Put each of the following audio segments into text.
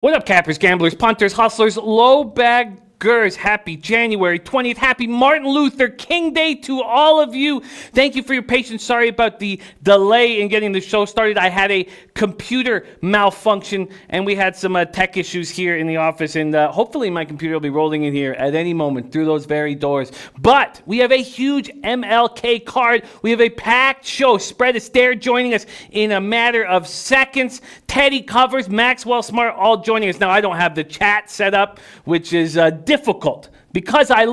What up, cappers, gamblers, punters, hustlers, low baggers? Happy January 20th. Happy Martin Luther King Day to all of you. Thank you for your patience. Sorry about the delay in getting the show started. I had a computer malfunction, and we had some tech issues here in the office, and hopefully my computer will be rolling in here at any moment through those very doors. But we have a huge MLK card. We have a packed show. Spread Astaire joining us in a matter of seconds. Teddy Covers, Maxwell Smart, all joining us. Now, I don't have the chat set up, which is difficult because I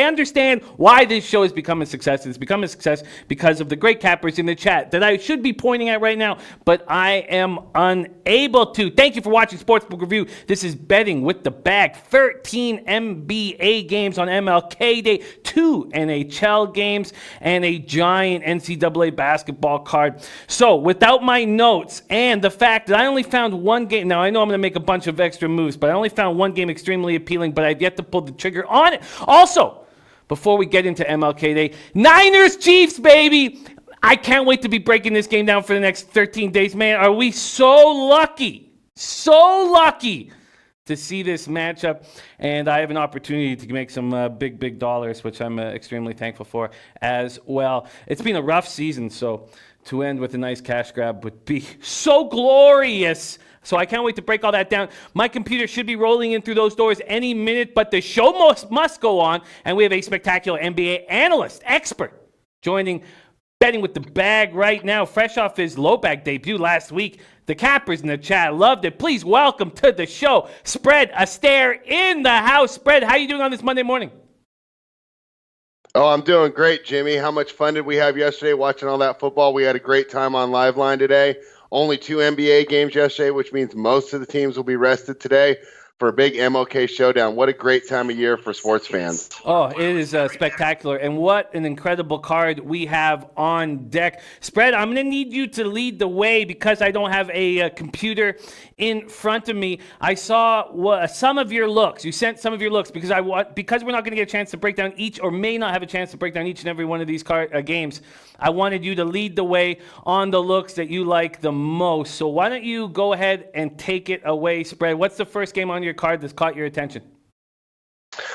understand why this show has become a success. It's become a success because of the great cappers in the chat that I should be pointing at right now, but I am unable to. Thank you for watching Sportsbook Review. This is Betting with the Bag. 13 NBA games on MLK Day, 2 NHL games, and a giant NCAA basketball card. So without my notes and the fact that I only found one game, now I know I'm going to make a bunch of extra moves, but I only found one game extremely appealing, but I've yet to pull the trigger on it. Also, before we get into MLK Day, Niners Chiefs, baby. I can't wait to be breaking this game down for the next 13 days. Man, are we so lucky to see this matchup, and I have an opportunity to make some big dollars, which I'm extremely thankful for as well. It's been a rough season, so to end with a nice cash grab would be so glorious. So I can't wait to break all that down. My computer should be rolling in through those doors any minute, but the show must go on, and we have a spectacular NBA analyst, expert, joining Betting with the Bag right now, fresh off his low bag debut last week. The cappers in the chat loved it. Please welcome to the show, Spread Astaire in the house. Spread, how you doing on this Monday morning? Oh, I'm doing great, Jimmy. How much fun did we have yesterday watching all that football? We had a great time on Liveline today. Only 2 NBA games yesterday, which means most of the teams will be rested today for a big MLK showdown. What a great time of year for sports fans. Oh, it is spectacular, and what an incredible card we have on deck. Spread, I'm going to need you to lead the way because I don't have a computer in front of me. I saw some of your looks. You sent some of your looks because we're not going to get a chance to break down each, or may not have a chance to break down each and every one of these games. I wanted you to lead the way on the looks that you like the most. So why don't you go ahead and take it away, Spread? What's the first game on your card that's caught your attention?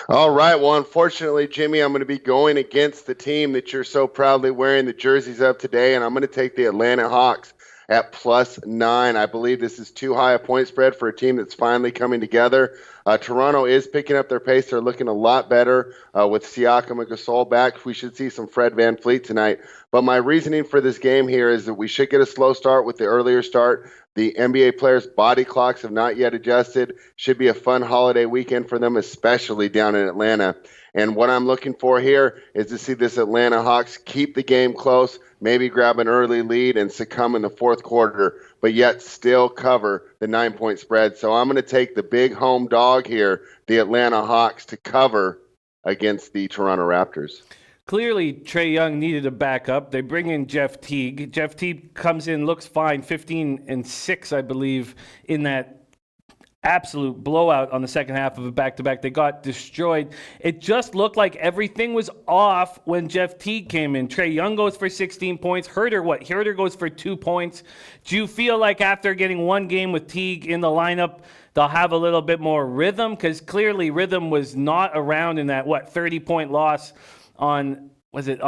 All right. Well, unfortunately, Jimmy, I'm going to be going against the team that you're so proudly wearing the jerseys of today, and I'm going to take the Atlanta Hawks at +9. I believe this is too high a point spread for a team that's finally coming together. Toronto is picking up their pace. They're looking a lot better with Siakam and Gasol back. We should see some Fred VanVleet tonight. But my reasoning for this game here is that we should get a slow start with the earlier start. The NBA players' body clocks have not yet adjusted. Should be a fun holiday weekend for them, especially down in Atlanta. And what I'm looking for here is to see this Atlanta Hawks keep the game close, maybe grab an early lead and succumb in the fourth quarter, but yet still cover the 9-point spread. So I'm going to take the big home dog here, the Atlanta Hawks, to cover against the Toronto Raptors. Clearly, Trae Young needed a backup. They bring in Jeff Teague. Jeff Teague comes in, looks fine, 15-6, I believe, in that absolute blowout on the second half of a back-to-back. They got destroyed. It just looked like everything was off when Jeff Teague came in. Trae Young goes for 16 points. Herter goes for 2 points. Do you feel like after getting one game with Teague in the lineup, they'll have a little bit more rhythm? Because clearly rhythm was not around in that, 30-point loss on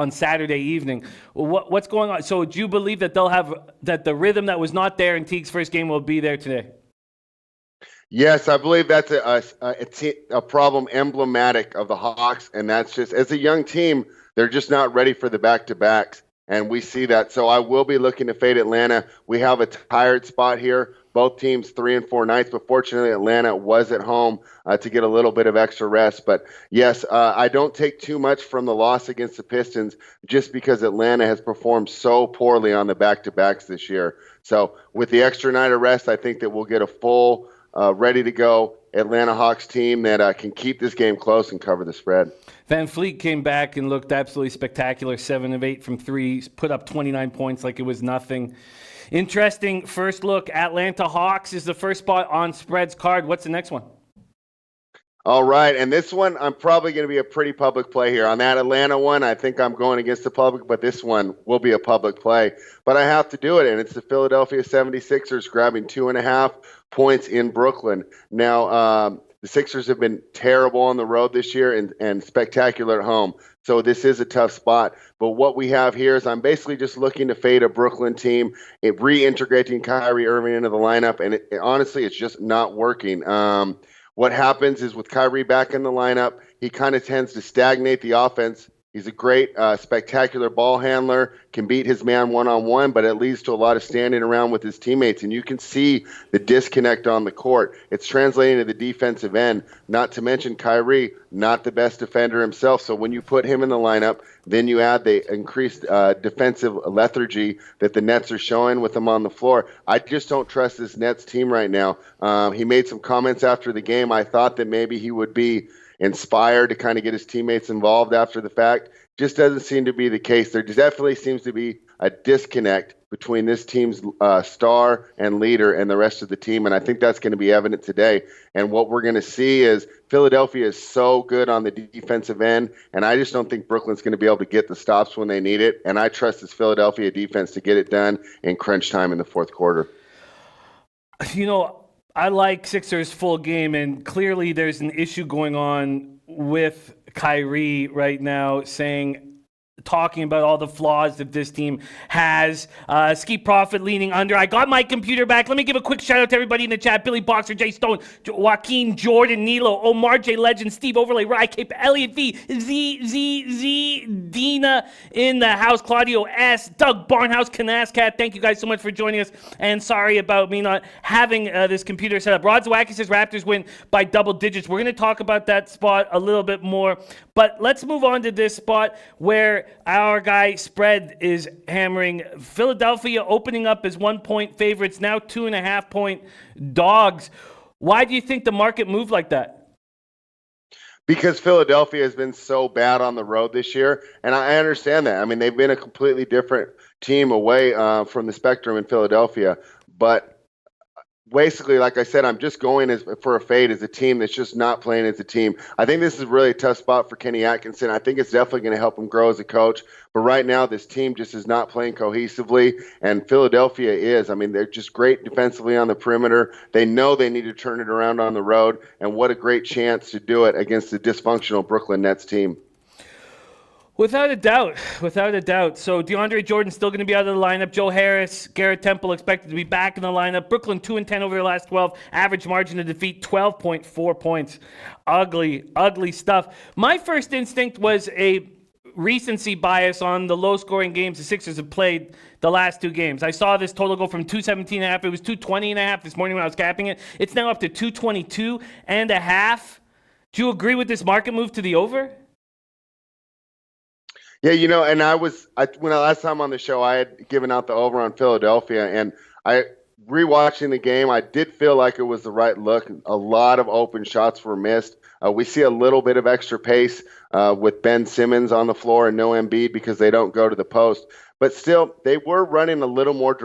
Saturday evening. What's going on? So do you believe that that the rhythm that was not there in Teague's first game will be there today? Yes, I believe that's a problem emblematic of the Hawks, and that's just, as a young team, they're just not ready for the back-to-backs, and we see that. So I will be looking to fade Atlanta. We have a tired spot here. Both teams 3 and 4 nights, but fortunately Atlanta was at home to get a little bit of extra rest. But yes, I don't take too much from the loss against the Pistons just because Atlanta has performed so poorly on the back-to-backs this year. So with the extra night of rest, I think that we'll get a full ready to go Atlanta Hawks team that can keep this game close and cover the spread. VanVleet came back and looked absolutely spectacular, 7 of 8 from 3, put up 29 points like it was nothing. Interesting first look. Atlanta Hawks is the first spot on Spread's card. What's the next one? All right, and this one, I'm probably going to be a pretty public play here. On that Atlanta one, I think I'm going against the public, but this one will be a public play. But I have to do it, and it's the Philadelphia 76ers grabbing 2.5 points in Brooklyn. Now, the Sixers have been terrible on the road this year and spectacular at home. So this is a tough spot. But what we have here is I'm basically just looking to fade a Brooklyn team, reintegrating Kyrie Irving into the lineup, and honestly, it's just not working. What happens is with Kyrie back in the lineup, he kind of tends to stagnate the offense. He's a great, spectacular ball handler, can beat his man one-on-one, but it leads to a lot of standing around with his teammates, and you can see the disconnect on the court. It's translating to the defensive end, not to mention Kyrie, not the best defender himself, so when you put him in the lineup, then you add the increased defensive lethargy that the Nets are showing with him on the floor. I just don't trust this Nets team right now. He made some comments after the game. I thought that maybe he would be inspired to kind of get his teammates involved after the fact. Just doesn't seem to be the case. There definitely seems to be a disconnect between this team's star and leader and the rest of the team, and I think that's going to be evident today. And what we're going to see is Philadelphia is so good on the defensive end, and I just don't think Brooklyn's going to be able to get the stops when they need it, and I trust this Philadelphia defense to get it done in crunch time in the fourth quarter. You know, I like Sixers full game, and clearly there's an issue going on with Kyrie right now, talking about all the flaws that this team has. Ski Profit leaning under. I got my computer back. Let me give a quick shout out to everybody in the chat. Billy Boxer, Jay Stone, Joaquin, Jordan, Nilo, Omar J. Legend, Steve Overlay, Rye Cape, Elliot V, Z, Dina in the house, Claudio S, Doug Barnhouse, Canascat. Thank you guys so much for joining us. And sorry about me not having this computer set up. Rod Zawacki says Raptors win by double digits. We're going to talk about that spot a little bit more. But let's move on to this spot where our guy Spread is hammering. Philadelphia opening up as 1-point favorites, now 2.5-point dogs. Why do you think the market moved like that? Because Philadelphia has been so bad on the road this year, and I understand that. I mean, they've been a completely different team away from the spectrum in Philadelphia, but basically, like I said, I'm just going for a fade as a team that's just not playing as a team. I think this is really a tough spot for Kenny Atkinson. I think it's definitely going to help him grow as a coach. But right now, this team just is not playing cohesively, and Philadelphia is. I mean, they're just great defensively on the perimeter. They know they need to turn it around on the road, and what a great chance to do it against the dysfunctional Brooklyn Nets team. Without a doubt. So DeAndre Jordan's still going to be out of the lineup. Joe Harris, Garrett Temple expected to be back in the lineup. Brooklyn 2-10 over the last 12. Average margin of defeat 12.4 points. Ugly stuff. My first instinct was a recency bias on the low-scoring games the Sixers have played the last two games. I saw this total go from 217.5. It was 220.5 this morning when I was capping it. It's now up to 222.5. Do you agree with this market move to the over? Yeah, you know, and when last time on the show, I had given out the over on Philadelphia, and rewatching the game, I did feel like it was the right look. A lot of open shots were missed. We see a little bit of extra pace with Ben Simmons on the floor and no Embiid because they don't go to the post. But still, they were running a little more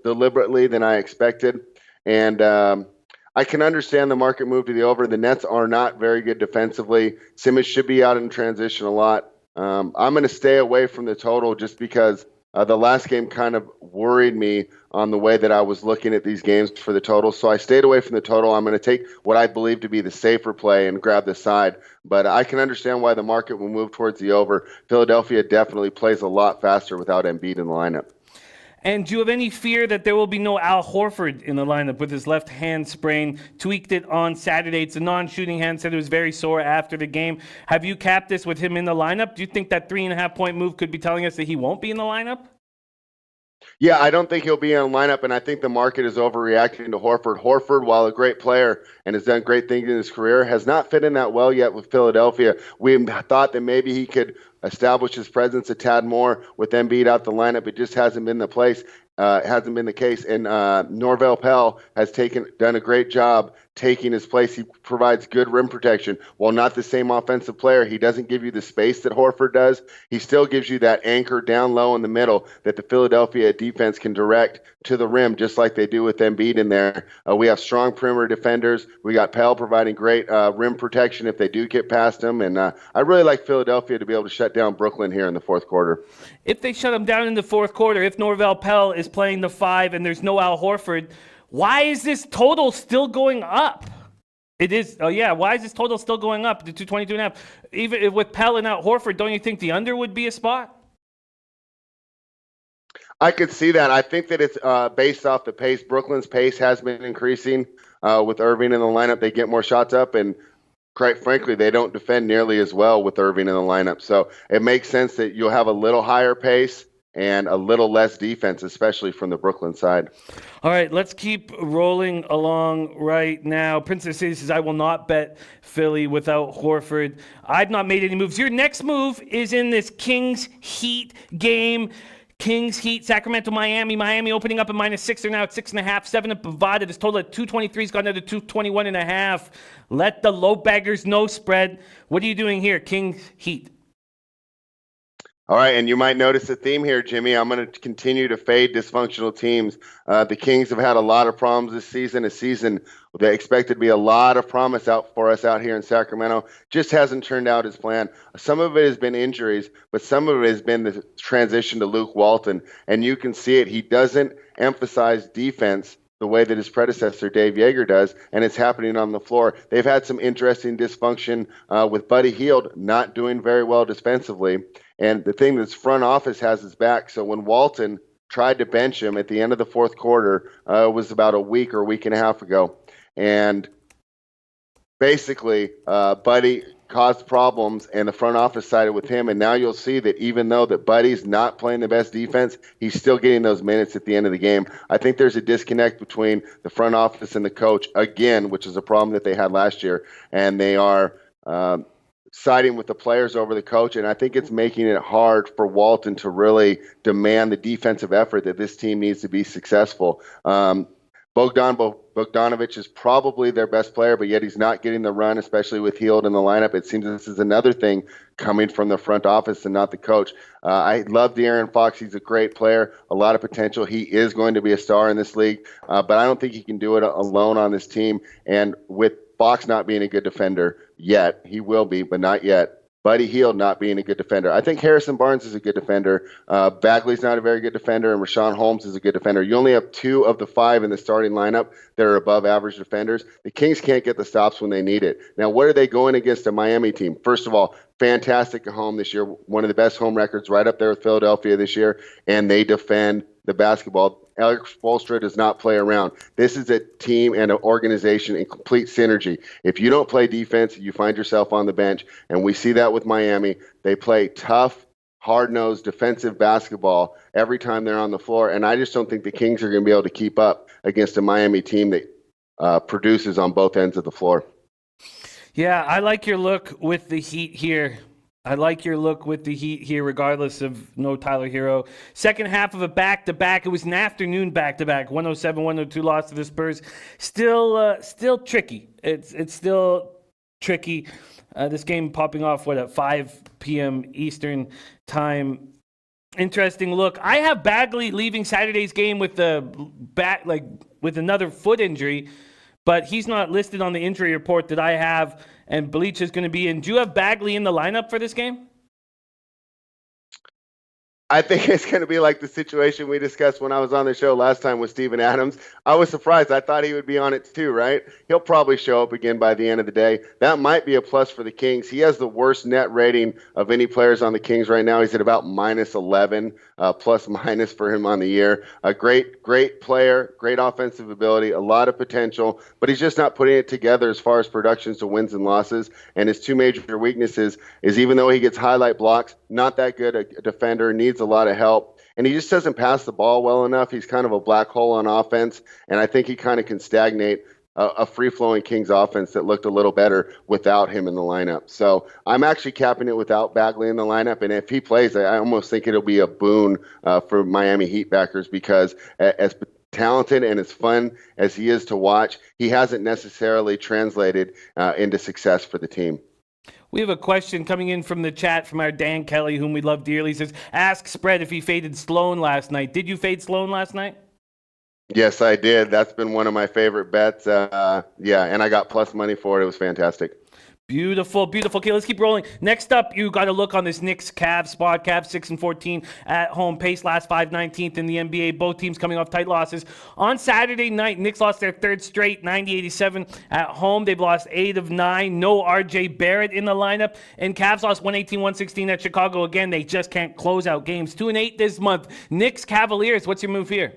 deliberately than I expected, and I can understand the market move to the over. The Nets are not very good defensively. Simmons should be out in transition a lot. I'm going to stay away from the total just because the last game kind of worried me on the way that I was looking at these games for the total. So I stayed away from the total. I'm going to take what I believe to be the safer play and grab the side. But I can understand why the market will move towards the over. Philadelphia definitely plays a lot faster without Embiid in the lineup. And do you have any fear that there will be no Al Horford in the lineup with his left hand sprain? Tweaked it on Saturday. It's a non-shooting hand. Said it was very sore after the game. Have you capped this with him in the lineup? Do you think that 3.5-point move could be telling us that he won't be in the lineup? Yeah, I don't think he'll be in the lineup, and I think the market is overreacting to Horford. Horford, while a great player and has done great things in his career, has not fit in that well yet with Philadelphia. We thought that maybe he could establish his presence a tad more with Embiid out the lineup. It just hasn't been the case. And Norvel Pell has done a great job taking his place. He provides good rim protection. While not the same offensive player, he doesn't give you the space that Horford does. He still gives you that anchor down low in the middle that the Philadelphia defense can direct to the rim, just like they do with Embiid in there. We have strong perimeter defenders. We got Pell providing great rim protection if they do get past him. And I really like Philadelphia to be able to shut down Brooklyn here in the fourth quarter. If they shut him down in the fourth quarter, if Norvel Pell is playing the 5 and there's no Al Horford, why is this total still going up? It is. Oh, yeah. Why is this total still going up to 222.5? Even with Pell and Al Horford, don't you think the under would be a spot? I could see that. I think that it's based off the pace. Brooklyn's pace has been increasing with Irving in the lineup. They get more shots up, and quite frankly, they don't defend nearly as well with Irving in the lineup. So it makes sense that you'll have a little higher pace and a little less defense, especially from the Brooklyn side. All right, let's keep rolling along right now. Princess City says, I will not bet Philly without Horford. I've not made any moves. Your next move is in this Kings-Heat game. Kings, Heat, Sacramento, Miami. Miami opening up at -6. They're now at 6.5. 7 at Bovada. This total at 223 has gone down to 221.5. Let the low baggers know spread. What are you doing here, Kings, Heat? All right, and you might notice a theme here, Jimmy. I'm going to continue to fade dysfunctional teams. The Kings have had a lot of problems this season, a season that expected to be a lot of promise out for us out here in Sacramento. Just hasn't turned out as planned. Some of it has been injuries, but some of it has been the transition to Luke Walton, and you can see it. He doesn't emphasize defense the way that his predecessor, Dave Yeager, does, and it's happening on the floor. They've had some interesting dysfunction with Buddy Hield not doing very well defensively. And the thing that's front office has his back. So when Walton tried to bench him at the end of the fourth quarter, it was about a week or a week and a half ago. And basically, Buddy caused problems, and the front office sided with him. And now you'll see that even though that Buddy's not playing the best defense, he's still getting those minutes at the end of the game. I think there's a disconnect between the front office and the coach, again, which is a problem that they had last year. And they are siding with the players over the coach, and I think it's making it hard for Walton to really demand the defensive effort that this team needs to be successful. Bogdanovic is probably their best player, but yet he's not getting the run, especially with Hield in the lineup. It seems this is another thing coming from the front office and not the coach. I love De'Aaron Fox. He's a great player, a lot of potential. He is going to be a star in this league, but I don't think he can do it alone on this team. And with Fox not being a good defender yet, he will be, but not yet. Buddy Hield not being a good defender. I think Harrison Barnes is a good defender. Bagley's not a very good defender, and Rashawn Holmes is a good defender. You only have 2 of the 5 in the starting lineup that are above average defenders. The Kings can't get the stops when they need it. Now, what are they going against a Miami team? First of all, fantastic at home this year. One of the best home records right up there with Philadelphia this year, and they defend the basketball. Alex Spoelstra does not play around. This is a team and an organization in complete synergy. If you don't play defense, you find yourself on the bench, and we see that with Miami. They play tough, hard-nosed defensive basketball every time they're on the floor, and I just don't think the Kings are going to be able to keep up against a Miami team that produces on both ends of the floor. Yeah, I like your look with the Heat here. Regardless of no Tyler Hero. Second half of a back-to-back. It was an afternoon back-to-back. 107-102 loss to the Spurs. Still tricky. It's still tricky. This game popping off, at 5 p.m. Eastern time. Interesting look. I have Bagley leaving Saturday's game with with another foot injury, but he's not listed on the injury report that I have, and Bleach is going to be in. Do you have Bagley in the lineup for this game? I think it's going to be like the situation we discussed when I was on the show last time with Steven Adams. I was surprised. I thought he would be on it too, right? He'll probably show up again by the end of the day. That might be a plus for the Kings. He has the worst net rating of any players on the Kings right now. He's at about -11, plus-minus for him on the year. A great player, great offensive ability, a lot of potential, but he's just not putting it together as far as productions to wins and losses. And his 2 major weaknesses is, even though he gets highlight blocks, not that good a defender, needs a lot of help, and he just doesn't pass the ball well enough. He's kind of a black hole on offense, and I think he kind of can stagnate a free-flowing Kings offense that looked a little better without him in the lineup. So I'm actually capping it without Bagley in the lineup, and if he plays, I almost think it'll be a boon for Miami Heat backers, because as talented and as fun as he is to watch, he hasn't necessarily translated into success for the team. We have a question coming in from the chat from our Dan Kelly, whom we love dearly. He says, ask Spread if he faded Sloan last night. Did you fade Sloan last night? Yes, I did. That's been one of my favorite bets. And I got plus money for it. It was fantastic. Beautiful, beautiful. Okay, let's keep rolling. Next up, you got to look on this Knicks Cavs spot. Cavs 6-14 at home. Pace last 19th in the NBA. Both teams coming off tight losses. On Saturday night, Knicks lost their third straight, 90-87 at home. They've lost 8 of 9. No RJ Barrett in the lineup. And Cavs lost 118-116 at Chicago. Again, they just can't close out games. 2-8 this month. Knicks Cavaliers, what's your move here?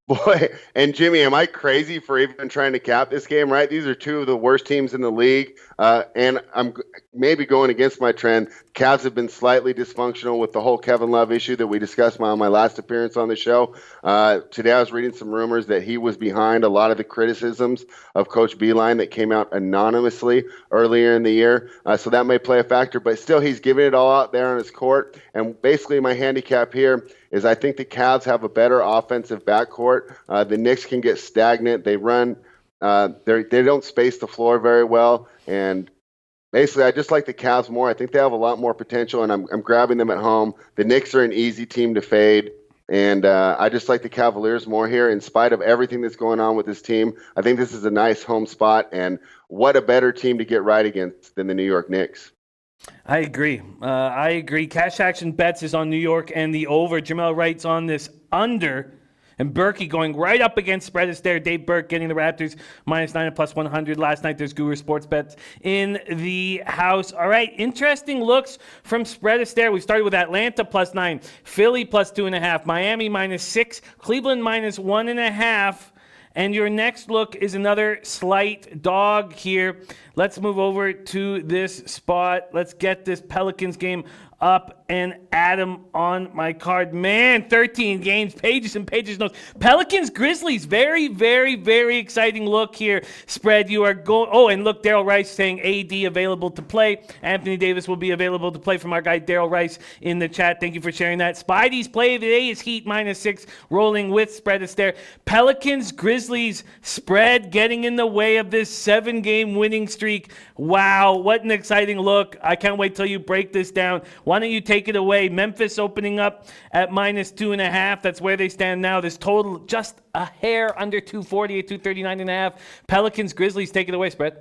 Boy, and Jimmy, am I crazy for even trying to cap this game, right? These are two of the worst teams in the league, and I'm maybe going against my trend. Cavs have been slightly dysfunctional with the whole Kevin Love issue that we discussed on my last appearance on the show. Today I was reading some rumors that he was behind a lot of the criticisms of Coach Beilein that came out anonymously earlier in the year, so that may play a factor, but still he's giving it all out there on his court, and basically my handicap here is I think the Cavs have a better offensive backcourt. The Knicks can get stagnant. They run, they don't space the floor very well. And basically, I just like the Cavs more. I think they have a lot more potential, and I'm grabbing them at home. The Knicks are an easy team to fade. And I just like the Cavaliers more here in spite of everything that's going on with this team. I think this is a nice home spot. And what a better team to get right against than the New York Knicks. I agree. Cash Action Bets is on New York and the over. Jamel writes on this under. And Berkey going right up against Spread is there. Dave Burke getting the Raptors -9 at +100. Last night there's Guru Sports Bets in the house. All right, interesting looks from Spread is there. We started with Atlanta +9, Philly +2.5, Miami -6, Cleveland -1.5. And your next look is another slight dog here. Let's move over to this spot. Let's get this Pelicans game up and Adam on my card. Man, 13 games, pages and pages notes. Pelicans, Grizzlies, very, very, very exciting look here. Spread, you are going. Oh, and look, Daryl Rice saying AD available to play. Anthony Davis will be available to play from our guy Daryl Rice in the chat. Thank you for sharing that. Spidey's play of the day is Heat -6, rolling with Spread is there. Pelicans, Grizzlies, Spread getting in the way of this 7-game winning streak. Wow, what an exciting look. I can't wait till you break this down. Why don't you take it away? Memphis opening up at -2.5. That's where they stand now. This total just a hair under 240 at 239.5. Pelicans, Grizzlies, take it away, Spread.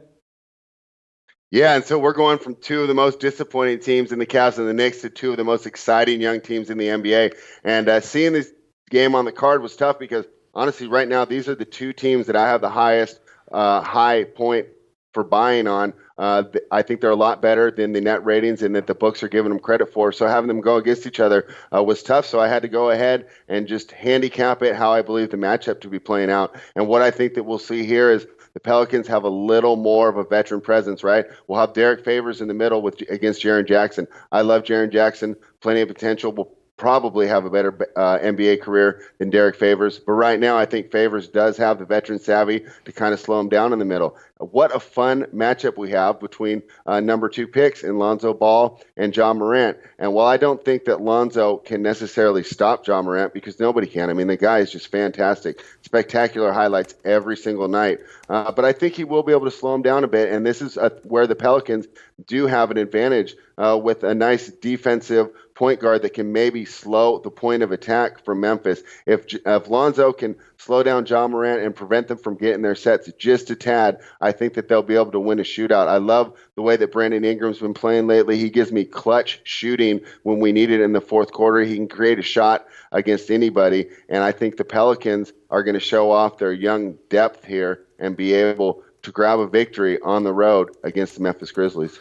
Yeah, and so we're going from two of the most disappointing teams in the Cavs and the Knicks to two of the most exciting young teams in the NBA. And seeing this game on the card was tough because, honestly, right now, these are the two teams that I have the highest high point for buying on. I think they're a lot better than the net ratings and that the books are giving them credit for. So having them go against each other was tough. So I had to go ahead and just handicap it how I believe the matchup to be playing out. And what I think that we'll see here is the Pelicans have a little more of a veteran presence, right? We'll have Derek Favors in the middle against Jaren Jackson. I love Jaren Jackson, plenty of potential. We'll probably have a better NBA career than Derek Favors. But right now, I think Favors does have the veteran savvy to kind of slow him down in the middle. What a fun matchup we have between number 2 picks in Lonzo Ball and Ja Morant. And while I don't think that Lonzo can necessarily stop Ja Morant, because nobody can. I mean, the guy is just fantastic. Spectacular highlights every single night. But I think he will be able to slow him down a bit. And this is where the Pelicans do have an advantage with a nice defensive point guard that can maybe slow the point of attack from Memphis. If Lonzo can slow down Ja Morant and prevent them from getting their sets just a tad, I think that they'll be able to win a shootout. I love the way that Brandon Ingram's been playing lately. He gives me clutch shooting when we need it in the fourth quarter. He can create a shot against anybody, and I think the Pelicans are going to show off their young depth here and be able to grab a victory on the road against the Memphis Grizzlies.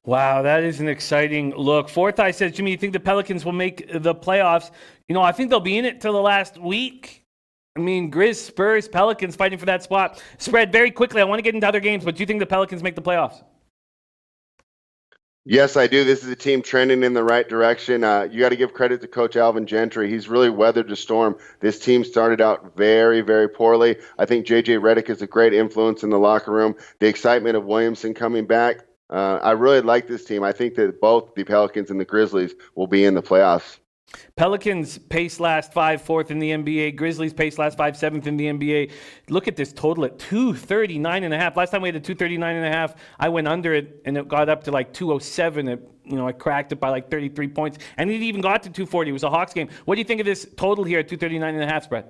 Wow, that is an exciting look. Fourth Eye says, Jimmy, you think the Pelicans will make the playoffs? You know, I think they'll be in it till the last week. I mean, Grizz, Spurs, Pelicans fighting for that spot. Spread very quickly. I want to get into other games, but do you think the Pelicans make the playoffs? Yes, I do. This is a team trending in the right direction. You got to give credit to Coach Alvin Gentry. He's really weathered the storm. This team started out very, very poorly. I think J.J. Redick is a great influence in the locker room. The excitement of Williamson coming back. I really like this team. I think that both the Pelicans and the Grizzlies will be in the playoffs. Pelicans pace last 5, fourth in the NBA. Grizzlies pace last 5, seventh in the NBA. Look at this total at 239.5. Last time we had a 239.5, I went under it and it got up to like 207. I cracked it by like 33 points, and it even got to 240. It was a Hawks game. What do you think of this total here at 239.5 spread?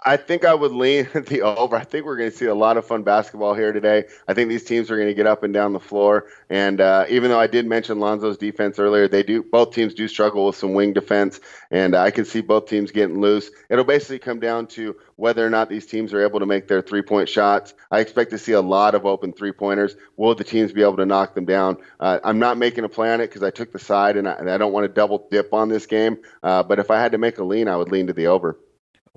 I think I would lean the over. I think we're going to see a lot of fun basketball here today. I think these teams are going to get up and down the floor. And even though I did mention Lonzo's defense earlier, both teams do struggle with some wing defense. And I can see both teams getting loose. It'll basically come down to whether or not these teams are able to make their three-point shots. I expect to see a lot of open three-pointers. Will the teams be able to knock them down? I'm not making a play on it because I took the side, and I don't want to double dip on this game. But if I had to make a lean, I would lean to the over.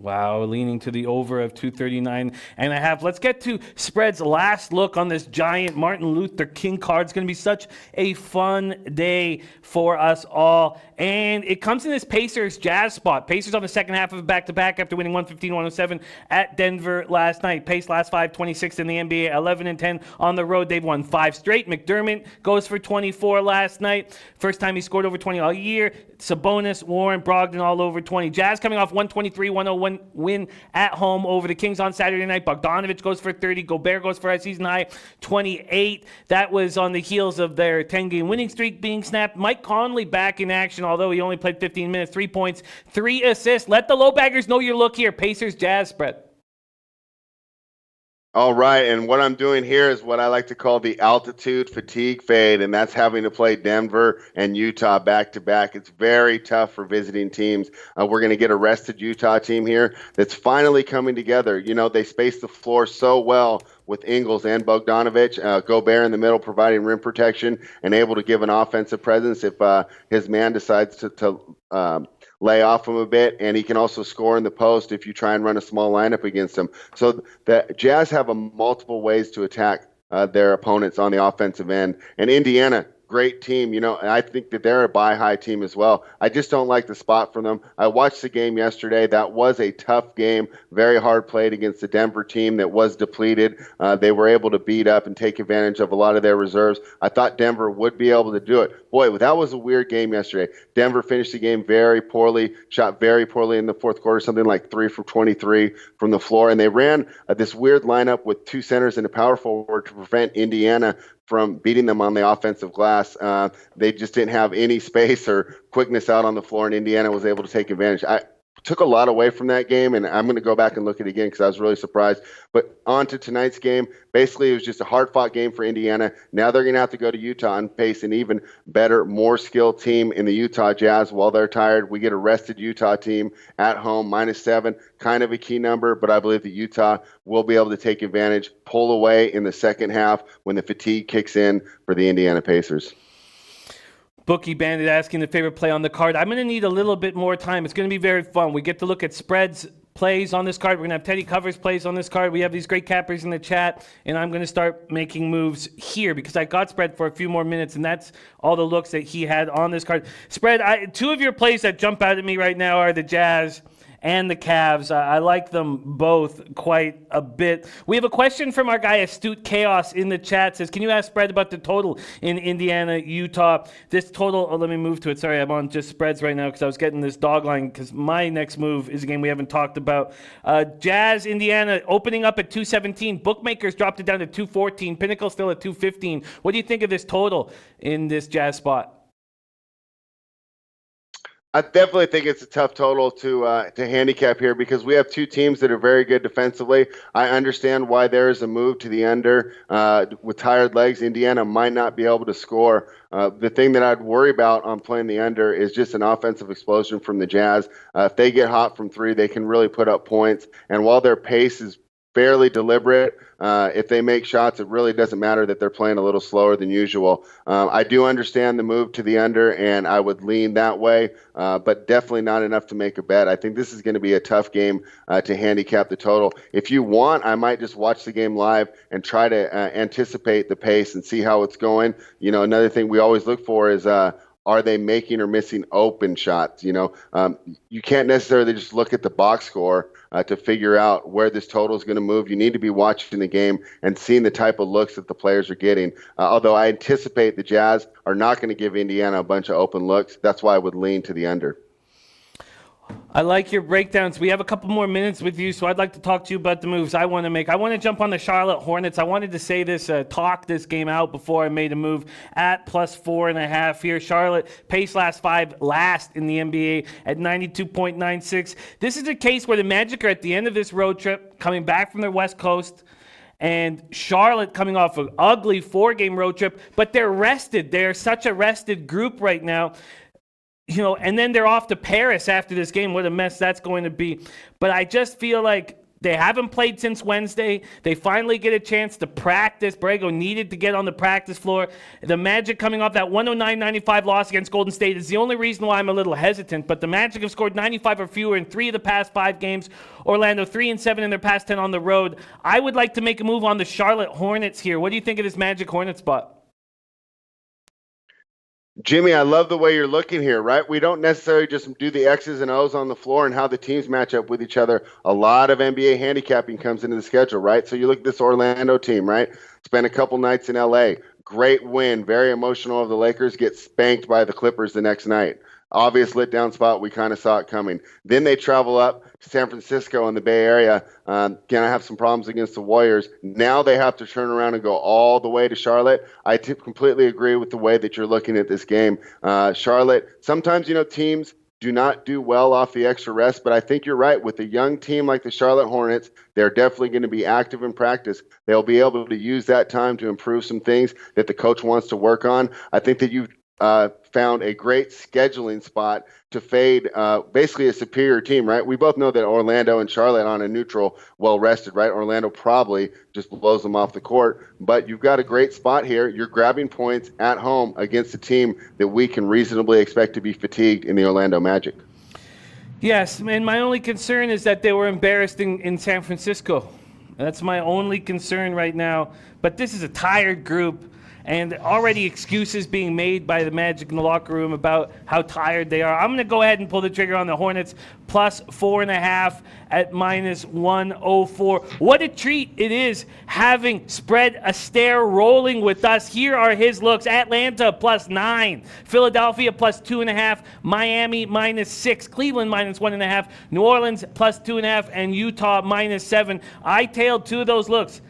Wow, leaning to the over of 239.5. Let's get to spread's last look on this giant Martin Luther King card. It's going to be such a fun day for us all. And it comes in this Pacers Jazz spot. Pacers on the second half of a back-to-back after winning 115-107 at Denver last night. Pace last 5, 26th in the NBA, 11-10 on the road. They've won 5 straight. McDermott goes for 24 last night. First time he scored over 20 all year. Sabonis, Warren, Brogdon all over 20. Jazz coming off 123-101 win at home over the Kings on Saturday night. Bogdanovich goes for 30. Gobert goes for a season high 28. That was on the heels of their 10-game winning streak being snapped. Mike Conley back in action, although he only played 15 minutes, 3 points, 3 assists. Let the low baggers know your look here. Pacers Jazz spread. All right, and what I'm doing here is what I like to call the altitude fatigue fade, and that's having to play Denver and Utah back-to-back. It's very tough for visiting teams. We're going to get a rested Utah team here that's finally coming together. They space the floor so well with Ingles and Bogdanovich. Gobert in the middle providing rim protection and able to give an offensive presence if his man decides to lay off him a bit, and he can also score in the post if you try and run a small lineup against him. So the Jazz have multiple ways to attack their opponents on the offensive end. And Indiana, great team, and I think that they're a buy-high team as well. I just don't like the spot for them. I watched the game yesterday. That was a tough game, very hard played against the Denver team that was depleted. They were able to beat up and take advantage of a lot of their reserves. I thought Denver would be able to do it. Boy, that was a weird game yesterday. Denver finished the game very poorly, shot very poorly in the fourth quarter, something like 3 for 23 from the floor. And they ran this weird lineup with 2 centers and a power forward to prevent Indiana from beating them on the offensive glass. They just didn't have any space or quickness out on the floor, and Indiana was able to take advantage. I took a lot away from that game, and I'm going to go back and look at it again because I was really surprised. But on to tonight's game. Basically, it was just a hard-fought game for Indiana. Now they're going to have to go to Utah and face an even better, more skilled team in the Utah Jazz. While they're tired, we get a rested Utah team at home, -7, kind of a key number, but I believe that Utah will be able to take advantage, pull away in the second half when the fatigue kicks in for the Indiana Pacers. Bookie Bandit asking the favorite play on the card. I'm going to need a little bit more time. It's going to be very fun. We get to look at spreads plays on this card. We're going to have Teddy Covers plays on this card. We have these great cappers in the chat, and I'm going to start making moves here because I got spread for a few more minutes, and that's all the looks that he had on this card. Spread, 2 of your plays that jump out at me right now are the Jazz and the Cavs. I like them both quite a bit. We have a question from our guy Astute Chaos in the chat. Says, can you ask spread about the total in Indiana, Utah? This total, let me move to it. Sorry, I'm on just spreads right now because I was getting this dog line because my next move is a game we haven't talked about. Jazz, Indiana, opening up at 217. Bookmakers dropped it down to 214. Pinnacle still at 215. What do you think of this total in this Jazz spot? I definitely think it's a tough total to handicap here because we have 2 teams that are very good defensively. I understand why there is a move to the under. With tired legs, Indiana might not be able to score. The thing that I'd worry about on playing the under is just an offensive explosion from the Jazz. If they get hot from 3, they can really put up points. And while their pace is fairly deliberate, if they make shots, it really doesn't matter that they're playing a little slower than usual. I do understand the move to the under, and I would lean that way, but definitely not enough to make a bet. I think this is going to be a tough game to handicap the total. If you want, I might just watch the game live and try to anticipate the pace and see how it's going. Another thing we always look for is are they making or missing open shots? You can't necessarily just look at the box score to figure out where this total is going to move. You need to be watching the game and seeing the type of looks that the players are getting. Although I anticipate the Jazz are not going to give Indiana a bunch of open looks. That's why I would lean to the under. I like your breakdowns. We have a couple more minutes with you, so I'd like to talk to you about the moves I want to make. I want to jump on the Charlotte Hornets. I wanted to say this, talk this game out before I made a move at +4.5 here. Charlotte, pace last in the NBA at 92.96. This is a case where the Magic are at the end of this road trip, coming back from their West Coast, and Charlotte coming off an ugly 4-game road trip, but they're rested. They're such a rested group right now. And then they're off to Paris after this game. What a mess that's going to be. But I just feel like they haven't played since Wednesday. They finally get a chance to practice. Borrego needed to get on the practice floor. The Magic coming off that 109-95 loss against Golden State is the only reason why I'm a little hesitant. But the Magic have scored 95 or fewer in 3 of the past 5 games. Orlando 3-7 in their past 10 on the road. I would like to make a move on the Charlotte Hornets here. What do you think of this Magic Hornet spot? Jimmy, I love the way you're looking here, right? We don't necessarily just do the X's and O's on the floor and how the teams match up with each other. A lot of NBA handicapping comes into the schedule, right? So you look at this Orlando team, right? Spent a couple nights in LA. Great win, very emotional of the Lakers, get spanked by the Clippers the next night. Obvious letdown spot. We kind of saw it coming. Then they travel up to San Francisco in the Bay Area. Gonna have some problems against the Warriors. Now they have to turn around and go all the way to Charlotte. I completely agree with the way that you're looking at this game. Charlotte, sometimes, teams do not do well off the extra rest, but I think you're right. With a young team like the Charlotte Hornets, they're definitely going to be active in practice. They'll be able to use that time to improve some things that the coach wants to work on. I think that you've found a great scheduling spot to fade basically a superior team, right? We both know that Orlando and Charlotte on a neutral, well-rested, right? Orlando probably just blows them off the court, but you've got a great spot here. You're grabbing points at home against a team that we can reasonably expect to be fatigued in the Orlando Magic. Yes, and my only concern is that they were embarrassed in San Francisco. That's my only concern right now. But this is a tired group. And already excuses being made by the Magic in the locker room about how tired they are. I'm going to go ahead and pull the trigger on the Hornets +4.5 at -104. What a treat it is having Spread Astaire rolling with us. Here are his looks. Atlanta +9. Philadelphia +2.5. Miami -6. Cleveland -1.5. New Orleans +2.5. And Utah -7. I tailed 2 of those looks.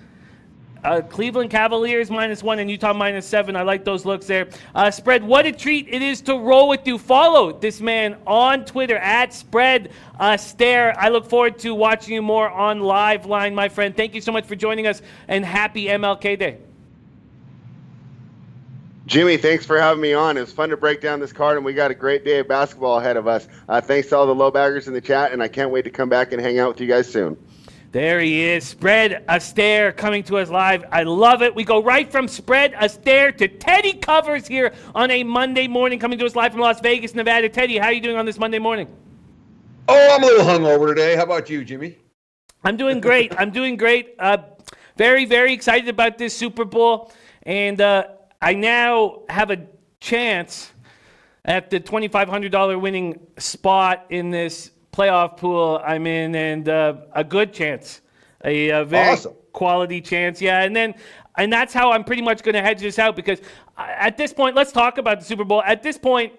Cleveland Cavaliers -1 and Utah -7. I like those looks there. Spread, what a treat it is to roll with you. Follow this man on Twitter at Spread Astaire. I look forward to watching you more on Live Line, my friend. Thank you so much for joining us, and happy MLK Day. Jimmy, thanks for having me on. It was fun to break down this card, and we got a great day of basketball ahead of us. Thanks to all the low baggers in the chat, and I can't wait to come back and hang out with you guys soon. There he is, Spread Astaire, coming to us live. I love it. We go right from Spread Astaire to Teddy Covers here on a Monday morning, coming to us live from Las Vegas, Nevada. Teddy, how are you doing on this Monday morning? Oh, I'm a little hungover today. How about you, Jimmy? I'm doing great. Very, very excited about this Super Bowl. And I now have a chance at the $2,500 winning spot in this playoff pool I'm in, and a good chance, a very awesome quality chance. Yeah, and that's how I'm pretty much going to hedge this out, because at this point, let's talk about the Super Bowl. At this point,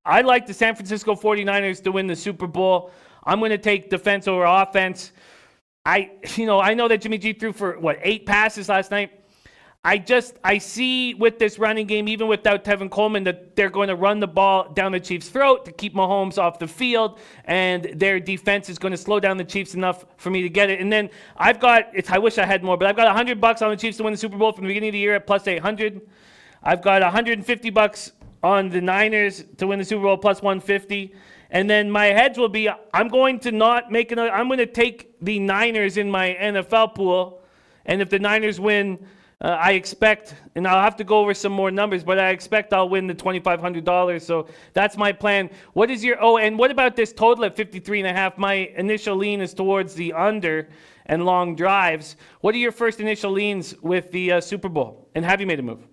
I like the San Francisco 49ers to win the Super Bowl. I'm going to take defense over offense. I know that Jimmy G threw for 8 passes last night. I see with this running game, even without Tevin Coleman, that they're going to run the ball down the Chiefs' throat to keep Mahomes off the field, and their defense is going to slow down the Chiefs enough for me to get it. And then I wish I had more, but I've got $100 on the Chiefs to win the Super Bowl from the beginning of the year at +800. I've got $150 on the Niners to win the Super Bowl +150. And then my hedge will be, I'm going to take the Niners in my NFL pool, and if the Niners win, I expect, and I'll have to go over some more numbers, but I expect I'll win the $2,500. So that's my plan. What is and what about this total at 53.5? My initial lean is towards the under and long drives. What are your first initial leans with the Super Bowl? And have you made a move?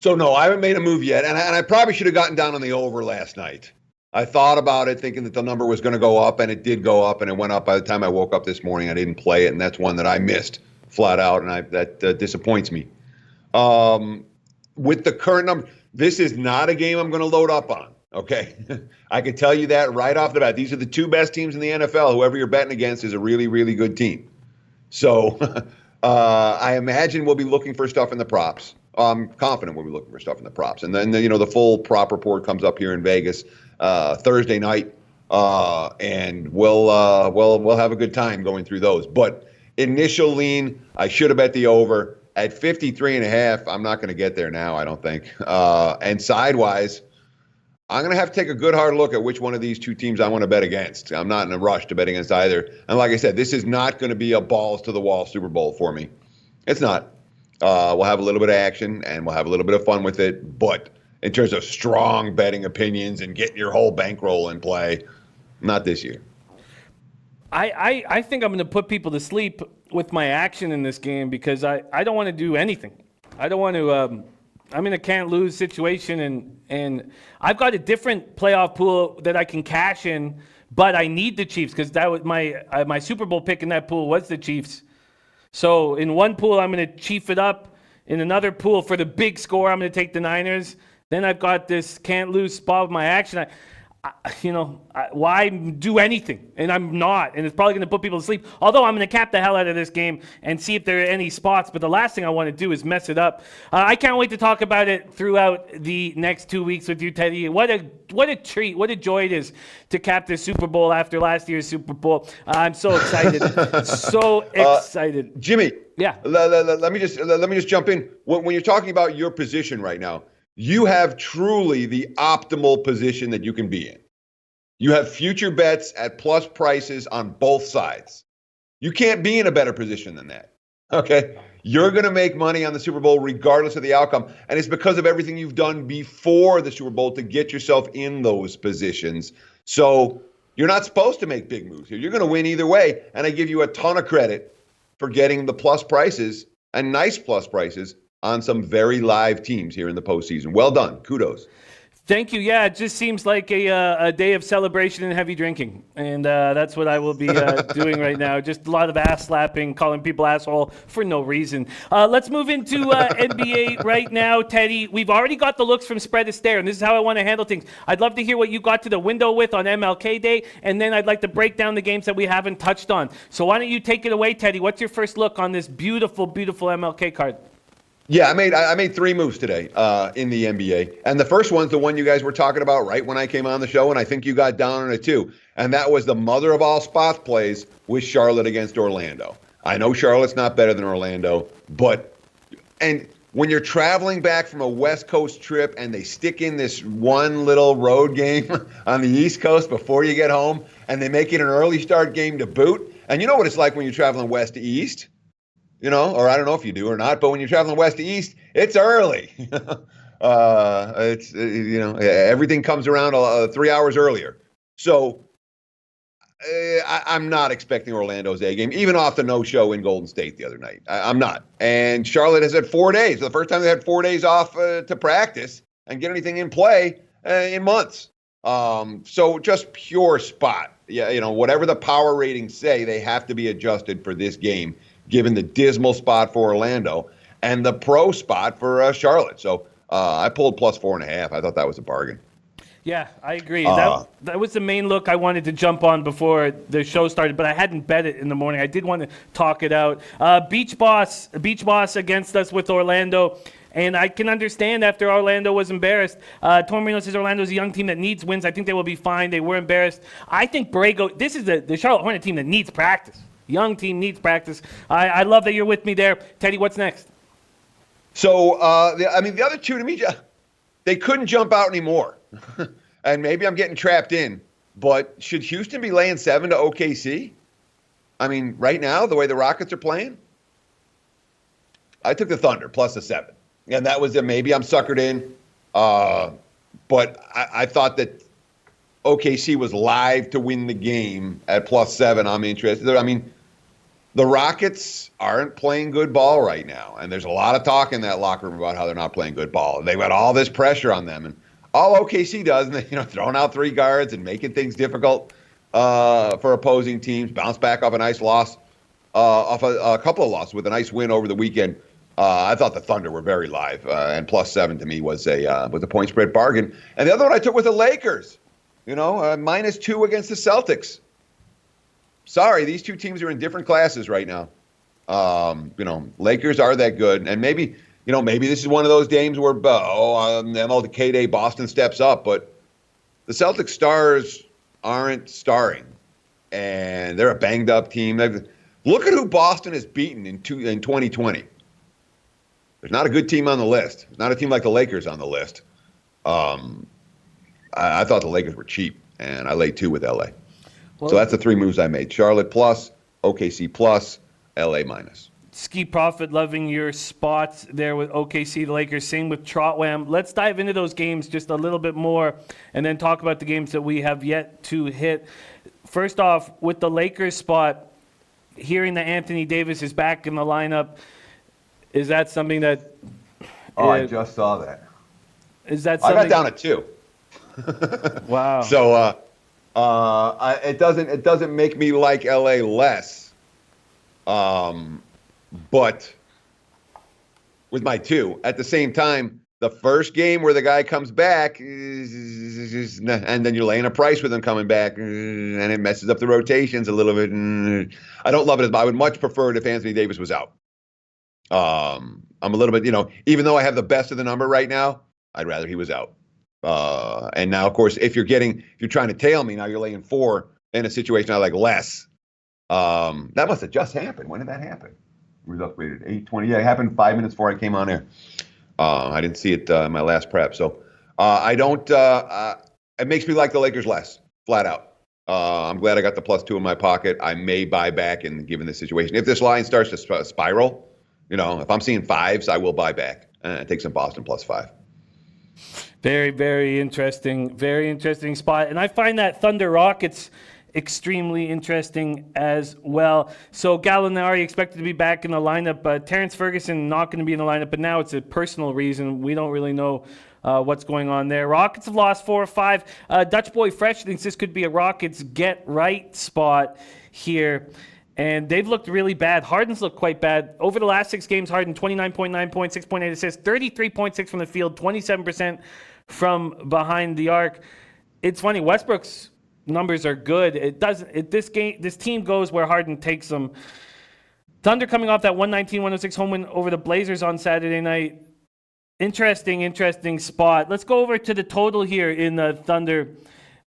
So, no, I haven't made a move yet. And I probably should have gotten down on the over last night. I thought about it thinking that the number was going to go up, and it did go up, and it went up by the time I woke up this morning. I didn't play it, and that's one that I missed flat out, and that disappoints me. With the current number, this is not a game I'm going to load up on, okay? I can tell you that right off the bat. These are the two best teams in the NFL. Whoever you're betting against is a really, really good team. So I imagine we'll be looking for stuff in the props. I'm confident we'll be looking for stuff in the props. And then, the full prop report comes up here in Vegas Thursday night, and we'll have a good time going through those. But initial lean, I should have bet the over. At 53.5, I'm not going to get there now, I don't think. And sidewise, I'm going to have to take a good hard look at which one of these two teams I want to bet against. I'm not in a rush to bet against either. And like I said, this is not going to be a balls-to-the-wall Super Bowl for me. It's not. We'll have a little bit of action, and we'll have a little bit of fun with it. But in terms of strong betting opinions and getting your whole bankroll in play, not this year. I think I'm going to put people to sleep with my action in this game because I don't want to do anything. I don't want to I'm in a can't-lose situation, and I've got a different playoff pool that I can cash in, but I need the Chiefs because that was my Super Bowl pick in that pool was the Chiefs. So in one pool, I'm going to chief it up. In another pool, for the big score, I'm going to take the Niners. Then I've got this can't-lose spot with my action. Why do anything? And I'm not. And it's probably going to put people to sleep. Although I'm going to cap the hell out of this game and see if there are any spots. But the last thing I want to do is mess it up. I can't wait to talk about it throughout the next 2 weeks with you, Teddy. What a treat. What a joy it is to cap this Super Bowl after last year's Super Bowl. I'm so excited. So excited. Jimmy. Yeah. Let me just jump in. When you're talking about your position right now, you have truly the optimal position that you can be in. You have future bets at plus prices on both sides. You can't be in a better position than that. Okay? You're going to make money on the Super Bowl regardless of the outcome. And it's because of everything you've done before the Super Bowl to get yourself in those positions. So you're not supposed to make big moves here. You're going to win either way. And I give you a ton of credit for getting the plus prices and nice plus prices on some very live teams here in the postseason. Well done. Kudos. Thank you. Yeah, it just seems like a day of celebration and heavy drinking. And that's what I will be doing right now. Just a lot of ass slapping, calling people asshole for no reason. Let's move into NBA right now, Teddy. We've already got the looks from Spread a Stare, and this is how I want to handle things. I'd love to hear what you got to the window with on MLK Day, and then I'd like to break down the games that we haven't touched on. So why don't you take it away, Teddy? What's your first look on this beautiful, beautiful MLK card? Yeah, I made 3 moves today in the NBA. And the first one's the one you guys were talking about right when I came on the show, and I think you got down on it too. And that was the mother of all spots plays with Charlotte against Orlando. I know Charlotte's not better than Orlando, and when you're traveling back from a West Coast trip and they stick in this one little road game on the East Coast before you get home, and they make it an early start game to boot, and you know what it's like when you're traveling west to east? Or I don't know if you do or not, but when you're traveling west to east, it's early. Everything comes around 3 hours earlier. So I'm not expecting Orlando's A game, even off the no-show in Golden State the other night. I'm not. And Charlotte has had 4 days. The first time they had 4 days off to practice and get anything in play in months. So just pure spot. Yeah, whatever the power ratings say, they have to be adjusted for this game, given the dismal spot for Orlando and the pro spot for Charlotte. So I pulled plus 4.5. I thought that was a bargain. Yeah, I agree. That was the main look I wanted to jump on before the show started, but I hadn't bet it in the morning. I did want to talk it out. Beach Boss against us with Orlando. And I can understand after Orlando was embarrassed. Tormarino says Orlando's a young team that needs wins. I think they will be fine. They were embarrassed. I think Borrego, this is the Charlotte Hornet team that needs practice. Young team needs practice. I love that you're with me there. Teddy, what's next? So, the other two to me, they couldn't jump out anymore. And maybe I'm getting trapped in. But should Houston be laying 7 to OKC? I mean, right now, the way the Rockets are playing, I took the Thunder plus a 7. And that was maybe I'm suckered in. But I thought that OKC was live to win the game at plus 7. I'm interested. I mean, The Rockets aren't playing good ball right now, and there's a lot of talk in that locker room about how they're not playing good ball. They've got all this pressure on them, and all OKC does, and throwing out 3 guards and making things difficult for opposing teams. Bounce back off a nice loss, off a couple of losses with a nice win over the weekend. I thought the Thunder were very live, and +7 to me was a point spread bargain. And the other one I took was the Lakers. -2 against the Celtics. Sorry, these two teams are in different classes right now. Lakers are that good, and maybe this is one of those games where MLK Day Boston steps up, but the Celtics stars aren't starring, and they're a banged up team. Look at who Boston has beaten in 2020. There's not a good team on the list. There's not a team like the Lakers on the list. I thought the Lakers were cheap, and I laid 2 with LA. Well, so that's the 3 moves I made: Charlotte plus, OKC plus, LA minus. Ski Profit, loving your spots there with OKC, the Lakers. Same with Trotwam. Let's dive into those games just a little bit more and then talk about the games that we have yet to hit. First off, with the Lakers spot, hearing that Anthony Davis is back in the lineup, is that something that... I just saw that. Is that something... I got down at 2. Wow. So it doesn't make me like LA less. But with my 2, at the same time, the first game where the guy comes back, and then you're laying a price with him coming back, and it messes up the rotations a little bit. I don't love it. I would much prefer it if Anthony Davis was out. I'm a little bit, even though I have the best of the number right now, I'd rather he was out. And now, of course, if you're trying to tail me, now you're laying 4 in a situation I like less. That must have just happened. When did that happen? We was upgraded 8:20. Yeah, it happened 5 minutes before I came on air. I didn't see it in my last prep. So I don't. It makes me like the Lakers less, flat out. I'm glad I got the +2 in my pocket. I may buy back, and given the situation, if this line starts to spiral, if I'm seeing 5s, I will buy back and take some Boston +5. Very, very interesting. Very interesting spot. And I find that Thunder Rockets extremely interesting as well. So Gallinari expected to be back in the lineup, but Terrence Ferguson not going to be in the lineup, but now it's a personal reason. We don't really know what's going on there. Rockets have lost 4 or 5. Dutch Boy Fresh thinks this could be a Rockets get right spot here. And they've looked really bad. Harden's looked quite bad. Over the last 6 games, Harden 29.9 points, 6.8 assists, 33.6 from the field, 27% from behind the arc. It's funny, Westbrook's numbers are good. This team goes where Harden takes them. Thunder coming off that 119-106 home win over the Blazers on Saturday night. Interesting spot. Let's go over to the total here in the Thunder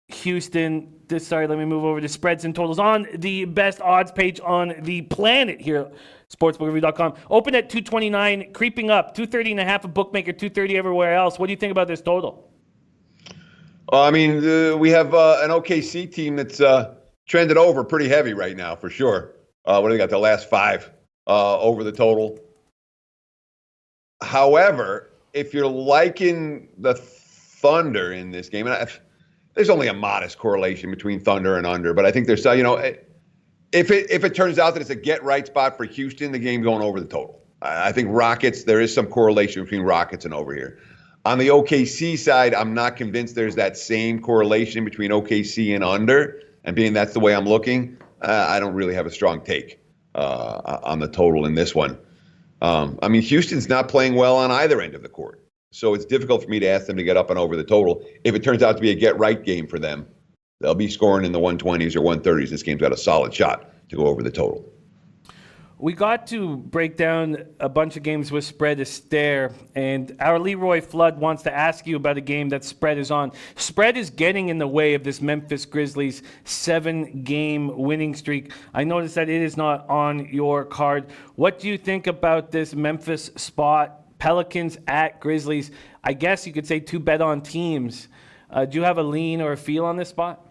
Houston. Let me move over to spreads and totals on the best odds page on the planet here, sportsbookreview.com. Open at 229, creeping up, 230.5 a bookmaker, 230 everywhere else. What do you think about this total? We have an OKC team that's trended over pretty heavy right now, for sure. What do they got? The last 5 over the total. However, if you're liking the Thunder in this game, and there's only a modest correlation between Thunder and under, but I think there's, if it turns out that it's a get right spot for Houston, the game going over the total. I think Rockets, there is some correlation between Rockets and over here. On the OKC side, I'm not convinced there's that same correlation between OKC and under, and being that's the way I'm looking, I don't really have a strong take on the total in this one. Houston's not playing well on either end of the court, so it's difficult for me to ask them to get up and over the total. If it turns out to be a get-right game for them, they'll be scoring in the 120s or 130s. This game's got a solid shot to go over the total. We got to break down a bunch of games with spread is there, and our Leroy Flood wants to ask you about a game that spread is on. Spread is getting in the way of this Memphis Grizzlies 7-game winning streak. I noticed that it is not on your card. What do you think about this Memphis spot? Pelicans at Grizzlies. I guess you could say 2 bet-on teams. Do you have a lean or a feel on this spot?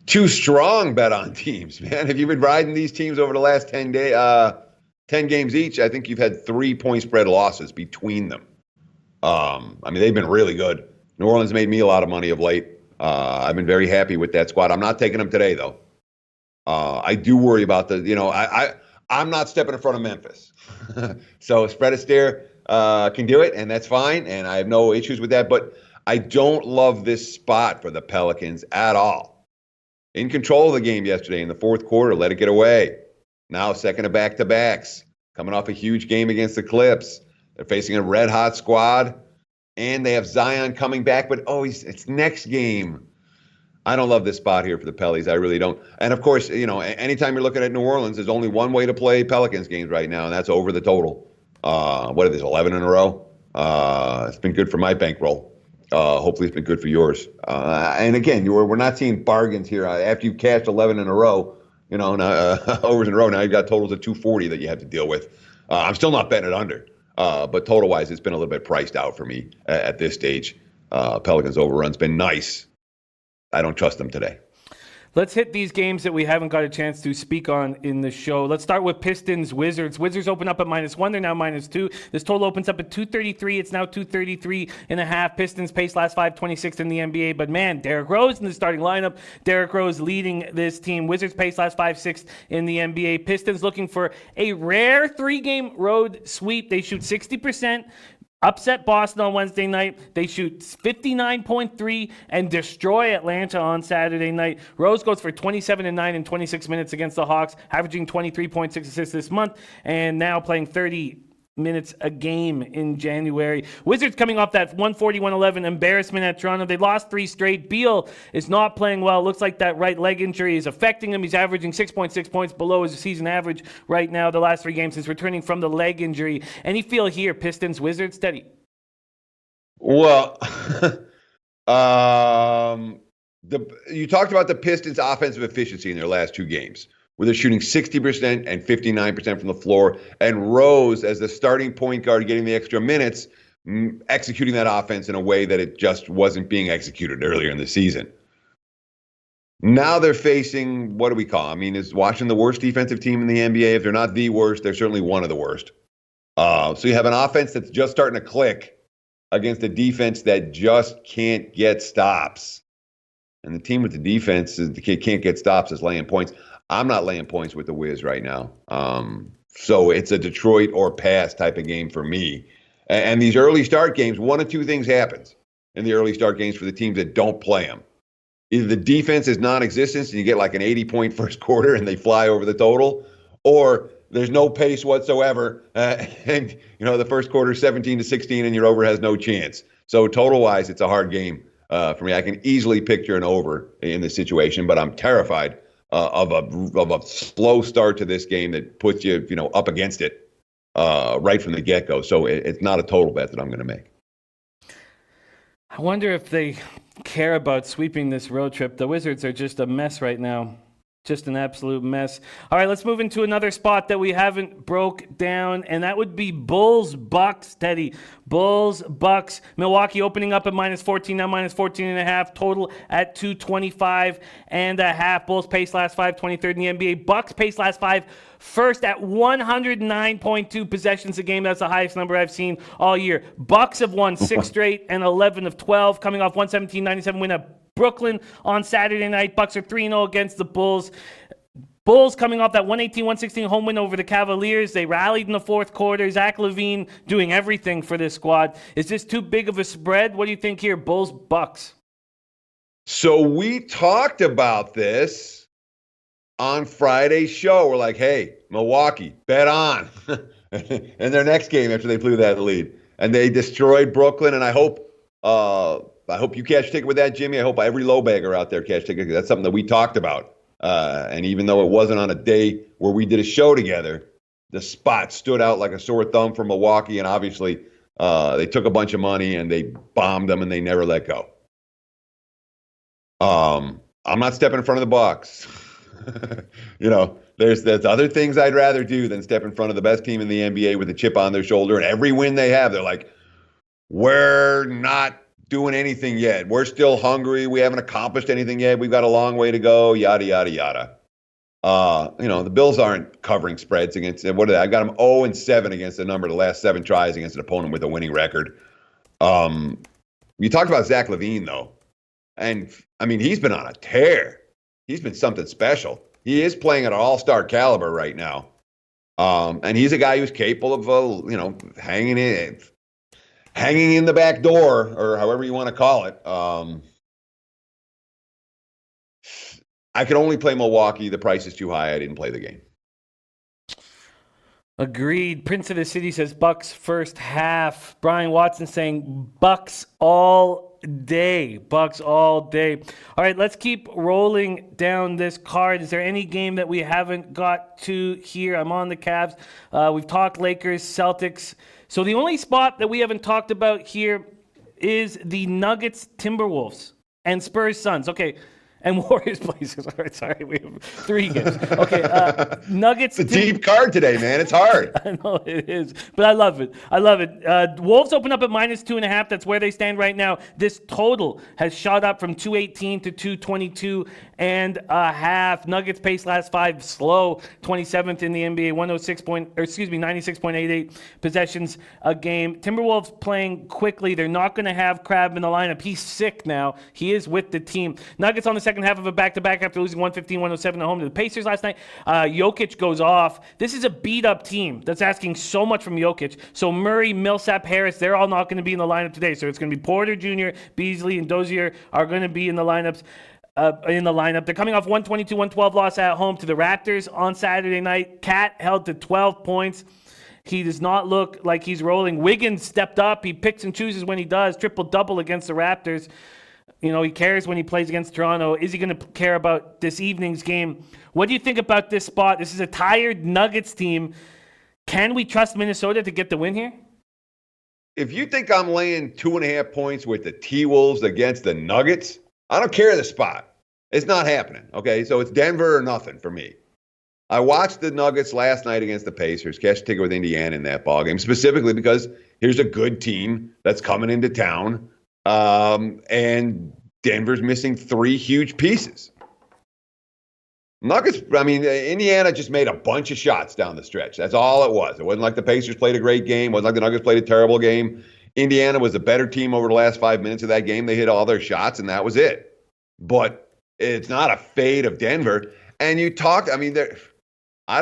2 strong bet-on teams, man. If you've been riding these teams over the last 10 games each, I think you've had 3 point spread losses between them. They've been really good. New Orleans made me a lot of money of late. I've been very happy with that squad. I'm not taking them today, though. I do worry about I'm not stepping in front of Memphis. So Spread Astaire can do it, and that's fine, and I have no issues with that. But I don't love this spot for the Pelicans at all. In control of the game yesterday in the fourth quarter, let it get away. Now second of back-to-backs, coming off a huge game against the Clips. They're facing a red-hot squad, and they have Zion coming back, but it's next game. I don't love this spot here for the Pellies. I really don't. And, of course, anytime you're looking at New Orleans, there's only one way to play Pelicans games right now, and that's over the total. What are these, 11 in a row? It's been good for my bankroll. Hopefully it's been good for yours. And, again, we're not seeing bargains here. After you've cashed 11 in a row, overs in a row, now you've got totals of 240 that you have to deal with. I'm still not betting it under. But total-wise, it's been a little bit priced out for me at this stage. Pelicans overrun's been nice. I don't trust them today. Let's hit these games that we haven't got a chance to speak on in the show. Let's start with Pistons Wizards. Wizards open up at -1. They're now -2. This total opens up at 233. It's now 233.5. Pistons pace last 5, 26th in the NBA. But man, Derrick Rose in the starting lineup. Derrick Rose leading this team. Wizards pace last 5, 6th in the NBA. Pistons looking for a rare 3-game road sweep. They shoot 60%. Upset Boston on Wednesday night. They shoot 59.3 and destroy Atlanta on Saturday night. Rose goes for 27-9 in 26 minutes against the Hawks, averaging 23.6 assists this month, and now playing 30 minutes a game in January. Wizards coming off that 140-111 embarrassment at Toronto. They lost 3 straight. Beal is not playing well. Looks like that right leg injury is affecting him. He's averaging 6.6 points below his season average right now the last 3 games since returning from the leg injury. Any feel here, Pistons, Wizards, steady? Well, you talked about the Pistons' offensive efficiency in their last 2 games, where they're shooting 60% and 59% from the floor, and Rose, as the starting point guard getting the extra minutes, executing that offense in a way that it just wasn't being executed earlier in the season. Now they're facing, what do we call? I mean, is Washington the worst defensive team in the NBA? If they're not the worst, they're certainly one of the worst. So you have an offense that's just starting to click against a defense that just can't get stops. And the team with the defense that can't get stops is laying points. I'm not laying points with the Wiz right now. So it's a Detroit or pass type of game for me. And these early start games, one of 2 things happens in the early start games for the teams that don't play them. Either the defense is non-existent and you get like an 80-point first quarter and they fly over the total, or there's no pace whatsoever. And, the first quarter 17-16 and your over has no chance. So total-wise, it's a hard game for me. I can easily picture an over in this situation, but I'm terrified of a slow start to this game that puts you, up against it right from the get-go. So it's not a total bet that I'm going to make. I wonder if they care about sweeping this road trip. The Wizards are just a mess right now. Just an absolute mess. All right, let's move into another spot that we haven't broke down, and that would be Bulls-Bucks, Teddy. Bulls-Bucks. Milwaukee opening up at -14, now -14.5. Total at 225.5. Bulls pace last 5, 23rd in the NBA. Bucks pace last 5, first at 109.2 possessions a game. That's the highest number I've seen all year. Bucks have won 6 straight and 11 of 12, coming off 117-97 win at Brooklyn on Saturday night. Bucks are 3-0 against the Bulls. Bulls coming off that 118-116 home win over the Cavaliers. They rallied in the fourth quarter. Zach LaVine doing everything for this squad. Is this too big of a spread? What do you think here, Bulls-Bucks? So we talked about this on Friday's show. We're like, hey, Milwaukee, bet on in their next game after they blew that lead. And they destroyed Brooklyn, and I hope you cash a ticket with that, Jimmy. I hope every low bagger out there cash ticket. That's something that we talked about. And even though it wasn't on a day where we did a show together, the spot stood out like a sore thumb for Milwaukee. And obviously, they took a bunch of money and they bombed them and they never let go. I'm not stepping in front of the Bucks. There's other things I'd rather do than step in front of the best team in the NBA with a chip on their shoulder. And every win they have, they're like, we're not doing anything yet. We're still hungry. We haven't accomplished anything yet. We've got a long way to go, yada, yada, yada. The Bills aren't covering spreads against, what are they? I got them 0-7 against the number of the last 7 tries against an opponent with a winning record. You talked about Zach LaVine, though. And, I mean, he's been on a tear. He's been something special. He is playing at an all-star caliber right now. And he's a guy who's capable of, hanging in the back door, or however you want to call it. I could only play Milwaukee. The price is too high. I didn't play the game. Agreed. Prince of the City says Bucks first half. Brian Watson saying Bucks all day. Bucks all day. All right, let's keep rolling down this card. Is there any game that we haven't got to here? I'm on the Cavs. We've talked Lakers, Celtics. So the only spot that we haven't talked about here is the Nuggets, Timberwolves, and Spurs, Suns. Okay. And Warriors Blazers. All right, sorry, we have 3 games. Okay, Nuggets. It's a deep card today, man. It's hard. I know it is, but I love it. I love it. Wolves open up at -2.5. That's where they stand right now. This total has shot up from 218 to 222.5. Nuggets pace last 5 slow, 27th in the NBA, 96.88 possessions a game. Timberwolves playing quickly. They're not going to have Crabbe in the lineup. He's sick now. He is with the team. Nuggets on the second half of a back-to-back after losing 115-107 at home to the Pacers last night. Jokic goes off. This is a beat-up team that's asking so much from Jokic. So Murray, Millsap, Harris, they're all not going to be in the lineup today. So it's going to be Porter Jr., Beasley, and Dozier are going to be in the lineups. They're coming off 122-112 loss at home to the Raptors on Saturday night. Cat held to 12 points. He does not look like he's rolling. Wiggins stepped up. He picks and chooses when he does. Triple-double against the Raptors. He cares when he plays against Toronto. Is he going to care about this evening's game? What do you think about this spot? This is a tired Nuggets team. Can we trust Minnesota to get the win here? If you think I'm laying 2.5 points with the T-Wolves against the Nuggets, I don't care the spot. It's not happening, okay? So it's Denver or nothing for me. I watched the Nuggets last night against the Pacers, catch a ticket with Indiana in that ballgame, specifically because here's a good team that's coming into town. And Denver's missing 3 huge pieces. Indiana just made a bunch of shots down the stretch. That's all it was. It wasn't like the Pacers played a great game. It wasn't like the Nuggets played a terrible game. Indiana was a better team over the last 5 minutes of that game. They hit all their shots, and that was it. But it's not a fade of Denver. And I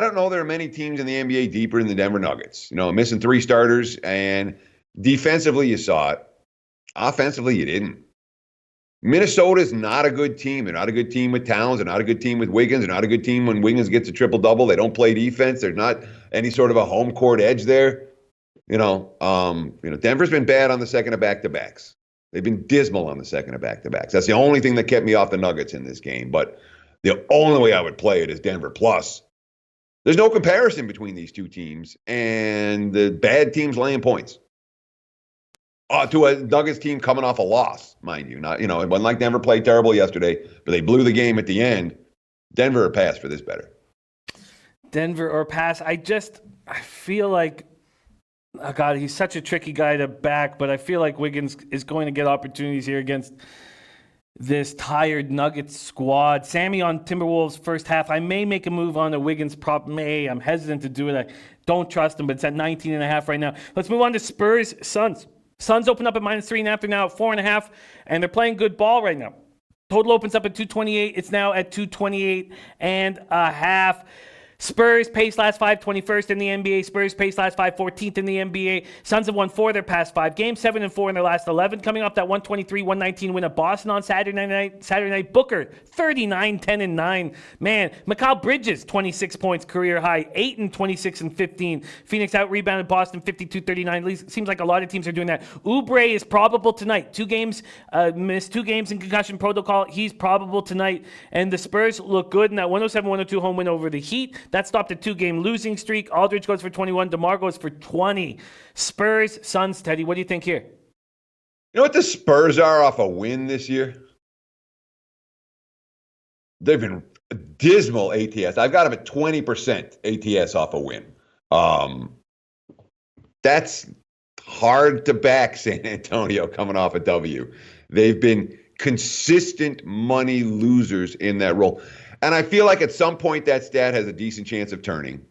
don't know there are many teams in the NBA deeper than the Denver Nuggets. Missing 3 starters, and defensively you saw it. Offensively, you didn't. Minnesota's not a good team. They're not a good team with Towns. They're not a good team with Wiggins. They're not a good team when Wiggins gets a triple-double. They don't play defense. There's not any sort of a home court edge there. Denver's been bad on the second of back-to-backs. They've been dismal on the second of back-to-backs. That's the only thing that kept me off the Nuggets in this game. But the only way I would play it is Denver plus. There's no comparison between these two teams, and the bad teams laying points. To a Nuggets team coming off a loss, mind you. It wasn't like Denver played terrible yesterday, but they blew the game at the end. Denver or pass for this better. Denver or pass. I feel like, oh God, he's such a tricky guy to back, but I feel like Wiggins is going to get opportunities here against this tired Nuggets squad. Sammy on Timberwolves first half. I may make a move on the Wiggins prop. I'm hesitant to do it. I don't trust him, but it's at 19.5 right now. Let's move on to Spurs, Suns. Suns open up at -3.5. They're now at 4.5, and they're playing good ball right now. Total opens up at 228. It's now at 228.5. Spurs pace last 5, 21st in the NBA. Spurs pace last 5, 14th in the NBA. Suns have won 4 of their past 5 games, 7-4 in their last 11. Coming off that 123-119 win at Boston on Saturday night. Booker, 39, 10-9. Man, Mikal Bridges, 26 points, career high, 8 and 26 and 15. Phoenix out-rebounded Boston, 52-39. Seems like a lot of teams are doing that. Oubre is probable tonight. 2 games, missed 2 games in concussion protocol. He's probable tonight. And the Spurs look good in that 107-102 home win over the Heat. That stopped a 2-game losing streak. Aldridge goes for 21. DeMar goes for 20. Spurs, Suns, Teddy, what do you think here? You know what the Spurs are off a win this year? They've been dismal ATS. I've got them at 20% ATS off a win. That's hard to back San Antonio coming off a W. They've been consistent money losers in that role. And I feel like at some point that stat has a decent chance of turning,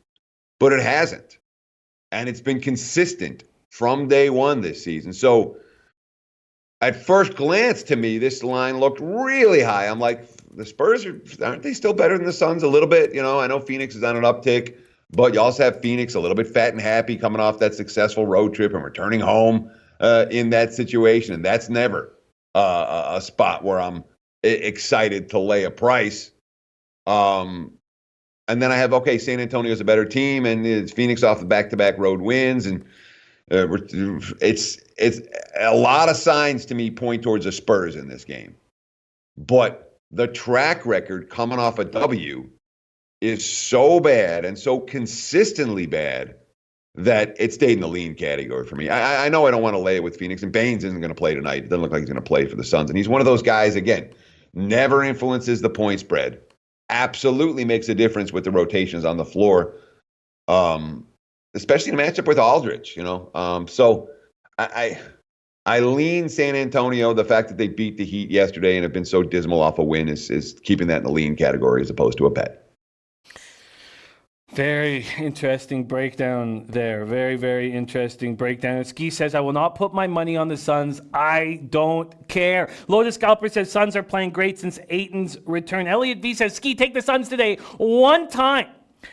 but it hasn't. And it's been consistent from day one this season. So at first glance to me, this line looked really high. I'm like, the Spurs, aren't they still better than the Suns a little bit? I know Phoenix is on an uptick. But you also have Phoenix a little bit fat and happy coming off that successful road trip and returning home in that situation. And that's never a spot where I'm excited to lay a price. And then I have, okay, San Antonio's a better team, and it's Phoenix off the back-to-back road wins. And it's a lot of signs to me point towards the Spurs in this game. But the track record coming off a W is so bad and so consistently bad that it stayed in the lean category for me. I know I don't want to lay it with Phoenix, and Baines isn't going to play tonight. It doesn't look like he's going to play for the Suns. And he's one of those guys, again, never influences the point spread. Absolutely makes a difference with the rotations on the floor, especially in a matchup with Aldridge, So I lean San Antonio. The fact that they beat the Heat yesterday and have been so dismal off a win is keeping that in the lean category as opposed to a bet. Very interesting breakdown there. Very, very interesting breakdown. Ski says, I will not put my money on the Suns. I don't care. Lotus Scalper says, Suns are playing great since Ayton's return. Elliot V says, Ski, take the Suns today. One time.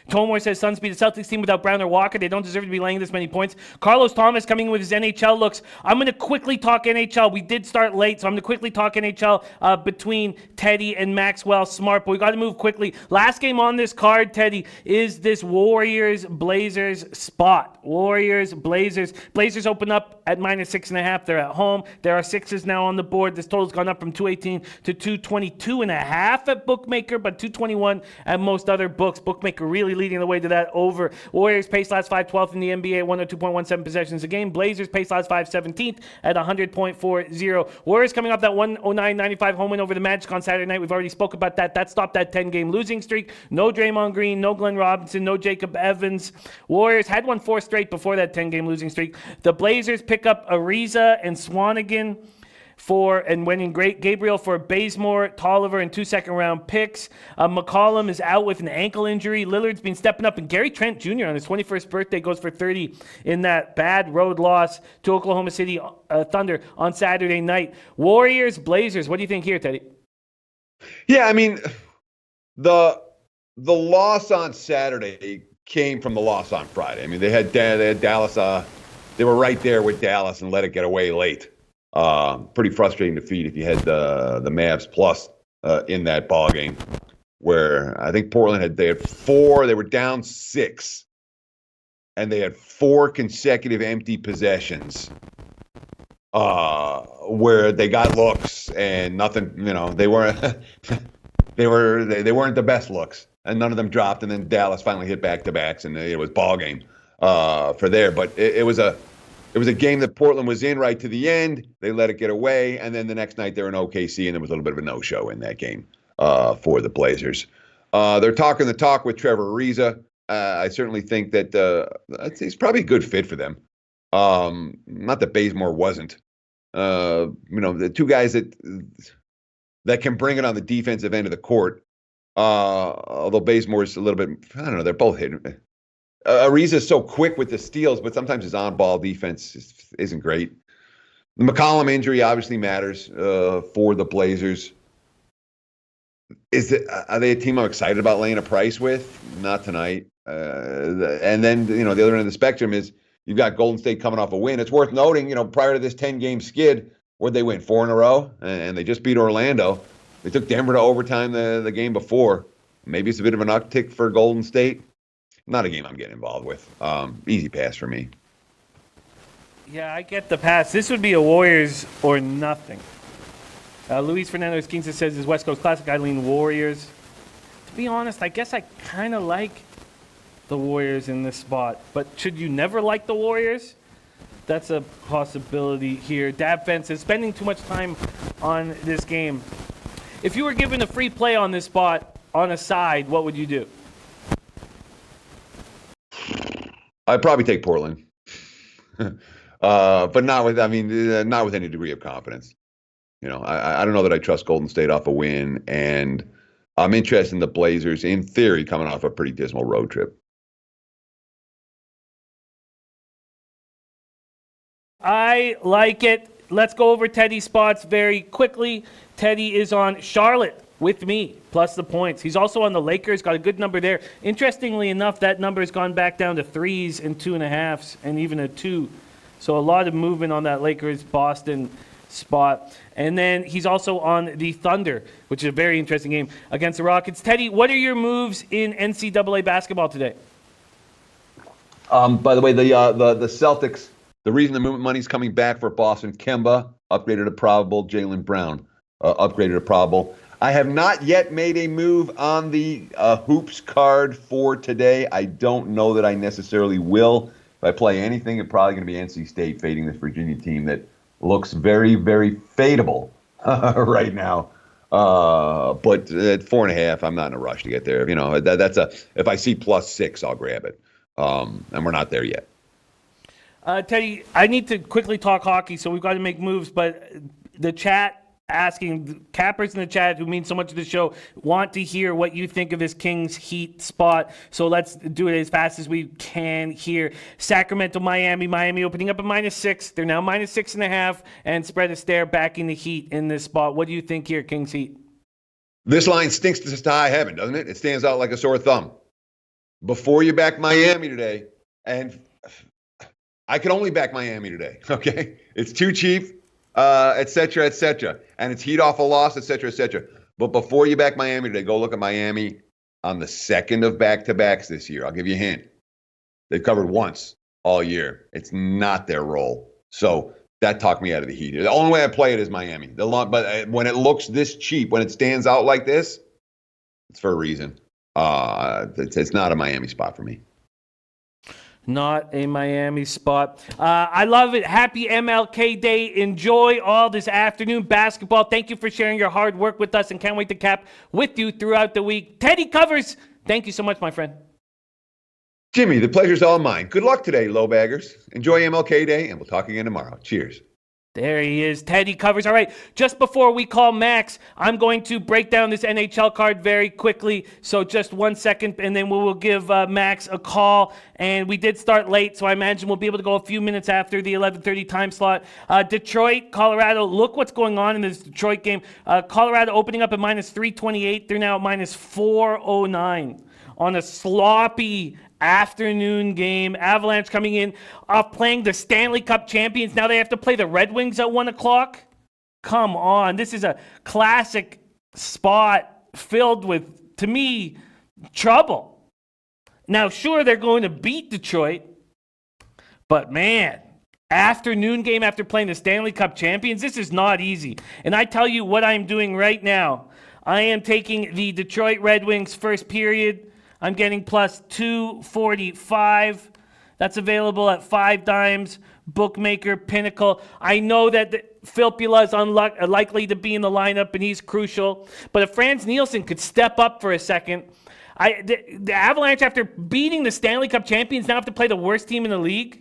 Tomor says, Suns beat the Celtics team without Brown or Walker. They don't deserve to be laying this many points. Carlos Thomas coming in with his NHL looks. I'm going to quickly talk NHL. We did start late, so I'm going to quickly talk NHL between Teddy and Maxwell Smart, but we got to move quickly. Last game on this card, Teddy, is this Warriors-Blazers spot. Warriors-Blazers. Blazers open up at -6.5. They're at home. There are sixes now on the board. This total's gone up from 218 to 222.5 at Bookmaker, but 221 at most other books. Bookmaker really leading the way to that over. Warriors pace last 5/12th in the NBA, 102.17 possessions a game. Blazers pace last 5/17th at 100.40. Warriors coming off that 109-95 home win over the Magic on Saturday night. We've already spoke about that. That stopped that 10-game losing streak. No Draymond Green, no Glenn Robinson, no Jacob Evans. Warriors had won 4 straight before that 10-game losing streak. The Blazers pick up Ariza and Swanigan and winning great Gabriel for Bazemore, Tolliver, and 2 second-round picks. McCollum is out with an ankle injury. Lillard's been stepping up, and Gary Trent Jr. on his 21st birthday goes for 30 in that bad road loss to Oklahoma City Thunder on Saturday night. Warriors, Blazers. What do you think here, Teddy? Yeah, I mean, the loss on Saturday came from the loss on Friday. I mean, they had Dallas. They were right there with Dallas and let it get away late. Pretty frustrating defeat if you had the Mavs plus in that ball game, where I think Portland had 4. They were down 6, and they had 4 consecutive empty possessions where they got looks and nothing. They weren't they weren't the best looks, and none of them dropped. And then Dallas finally hit back-to-backs, and it was ball game for there. But it was a game that Portland was in right to the end. They let it get away, and then the next night they're in OKC, and there was a little bit of a no-show in that game for the Blazers. They're talking the talk with Trevor Ariza. I certainly think that he's probably a good fit for them. Not that Bazemore wasn't. The two guys that can bring it on the defensive end of the court. Although Bazemore's a little bit, I don't know, they're both hitting. Ariza's so quick with the steals, but sometimes his on-ball defense isn't great. The McCollum injury obviously matters for the Blazers. Are they a team I'm excited about laying a price with? Not tonight. And then, the other end of the spectrum is you've got Golden State coming off a win. It's worth noting, prior to this 10-game skid, where'd they win? 4 in a row? And they just beat Orlando. They took Denver to overtime the game before. Maybe it's a bit of an uptick for Golden State. Not a game I'm getting involved with. Easy pass for me. Yeah, I get the pass. This would be a Warriors or nothing. Luis Fernando Esquinza says, is West Coast Classic. I lean Warriors. To be honest, I guess I kind of like the Warriors in this spot. But should you never like the Warriors? That's a possibility here. Dab Fence says, spending too much time on this game. If you were given a free play on this spot on a side, what would you do? I'd probably take Portland, but not with any degree of confidence. I don't know that I trust Golden State off a win, and I'm interested in the Blazers, in theory, coming off a pretty dismal road trip. I like it. Let's go over Teddy's spots very quickly. Teddy is on Charlotte with me, plus the points. He's also on the Lakers, got a good number there. Interestingly enough, that number has gone back down to 3s and 2.5s and even a 2. So a lot of movement on that Lakers-Boston spot. And then he's also on the Thunder, which is a very interesting game against the Rockets. Teddy, what are your moves in NCAA basketball today? By the way, the Celtics, the reason the movement money's coming back for Boston, Kemba upgraded to probable, Jaylen Brown upgraded to probable. I have not yet made a move on the hoops card for today. I don't know that I necessarily will. If I play anything, it's probably going to be NC State fading this Virginia team that looks very, very fadeable right now. But at 4.5, I'm not in a rush to get there. You know, that's if I see +6, I'll grab it. And we're not there yet. Teddy, I need to quickly talk hockey, so we've got to make moves. But the chat asking, cappers in the chat who mean so much to the show, want to hear what you think of this Kings Heat spot. So let's do it as fast as we can here. Sacramento, Miami opening up at -6. They're now -6.5, and spread is there backing the Heat in this spot. What do you think here, Kings Heat? This line stinks to high heaven, doesn't it? It stands out like a sore thumb. Before you back Miami today, and I can only back Miami today, okay? It's too cheap, et cetera, and it's Heat off a loss, et cetera. But before you back Miami today, go look at Miami on the second of back-to-backs this year. I'll give you a hint. They've covered once all year. It's not their role. So that talked me out of the Heat. The only way I play it is Miami. But when it looks this cheap, when it stands out like this, it's for a reason. It's not a Miami spot for me. Not a Miami spot. I love it. Happy MLK Day. Enjoy all this afternoon basketball. Thank you for sharing your hard work with us, and can't wait to cap with you throughout the week. Teddy Covers, thank you so much, my friend. Jimmy, the pleasure's all mine. Good luck today, low baggers. Enjoy MLK Day, and we'll talk again tomorrow. Cheers. There he is, Teddy Covers. All right, just before we call Max, I'm going to break down this NHL card very quickly. So just 1 second, and then we will give Max a call. And we did start late, so I imagine we'll be able to go a few minutes after the 11:30 time slot. Detroit, Colorado, look what's going on in this Detroit game. Colorado opening up at -328. They're now at -409 on a sloppy afternoon game. Avalanche coming in off playing the Stanley Cup champions. Now they have to play the Red Wings at 1 o'clock. Come on. This is a classic spot filled with, to me, trouble. Now, sure, they're going to beat Detroit, but man, afternoon game after playing the Stanley Cup champions, this is not easy. And I tell you what I'm doing right now. I am taking the Detroit Red Wings first period. I'm getting +245. That's available at 5 dimes, bookmaker, Pinnacle. I know that Filppula is unlikely to be in the lineup, and he's crucial. But if Franz Nielsen could step up for a second, the Avalanche, after beating the Stanley Cup champions, now have to play the worst team in the league.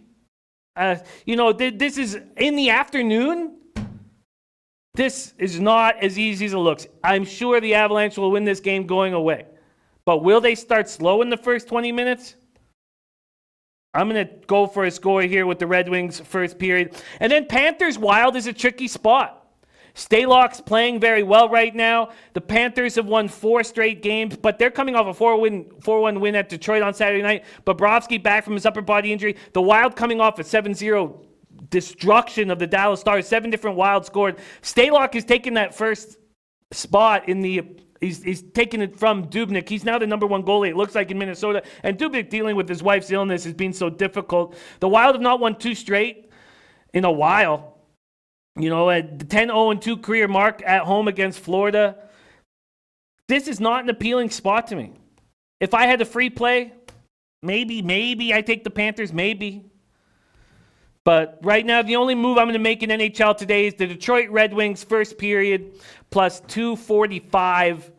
This is in the afternoon. This is not as easy as it looks. I'm sure the Avalanche will win this game going away. But will they start slow in the first 20 minutes? I'm going to go for a score here with the Red Wings first period. And then Panthers Wild is a tricky spot. Stalock's playing very well right now. The Panthers have won 4 straight games, but they're coming off a 4-1 win at Detroit on Saturday night. Bobrovsky back from his upper body injury. The Wild coming off a 7-0 destruction of the Dallas Stars. 7 different Wild scored. Stalock has taken that first spot in the... He's taken it from Dubnyk. He's now the #1 goalie, it looks like, in Minnesota. And Dubnyk, dealing with his wife's illness, has been so difficult. The Wild have not won 2 straight in a while. You know, at the 10-0-2 career mark at home against Florida. This is not an appealing spot to me. If I had a free play, maybe I take the Panthers, maybe. But right now, the only move I'm going to make in NHL today is the Detroit Red Wings first period +245.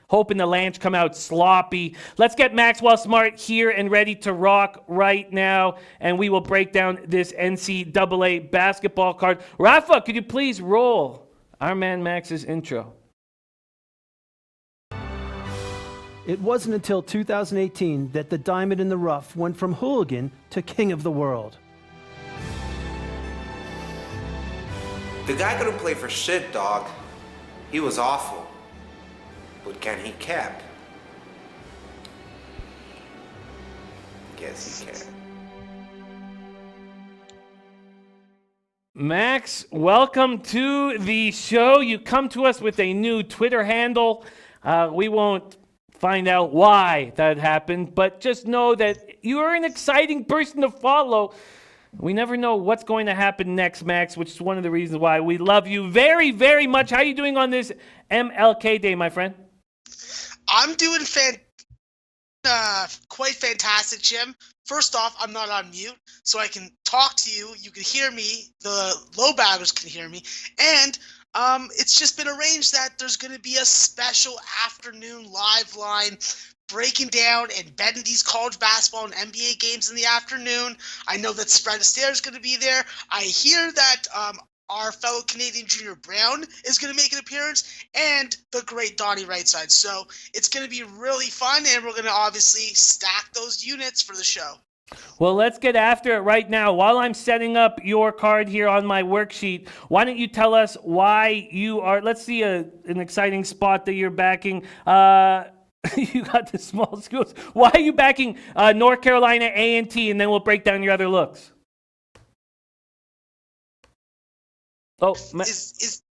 Hoping the Lanch come out sloppy. Let's get Maxwell Smart here and ready to rock right now. And we will break down this NCAA basketball card. Rafa, could you please roll our man Max's intro? It wasn't until 2018 that the diamond in the rough went from hooligan to king of the world. The guy couldn't play for shit, dog. He was awful. But can he cap? Yes, he can. Max, welcome to the show. You come to us with a new Twitter handle. We won't find out why that happened, but just know that you are an exciting person to follow. We never know what's going to happen next, Max, which is one of the reasons why we love you very, very much. How are you doing on this MLK Day, my friend? I'm doing quite fantastic, Jim. First off, I'm not on mute, so I can talk to you. You can hear me. The low baggers can hear me. And it's just been arranged that there's going to be a special afternoon live line breaking down and betting these college basketball and NBA games in the afternoon. I know that Spread Astaire is going to be there. I hear that our fellow Canadian Junior Brown is going to make an appearance, and the great Donnie Rightside. So it's going to be really fun, and we're going to obviously stack those units for the show. Well, let's get after it right now. While I'm setting up your card here on my worksheet, why don't you tell us why you are, let's see an exciting spot that you're backing. You got the small schools. Why are you backing North Carolina A&T, and then we'll break down your other looks. Oh,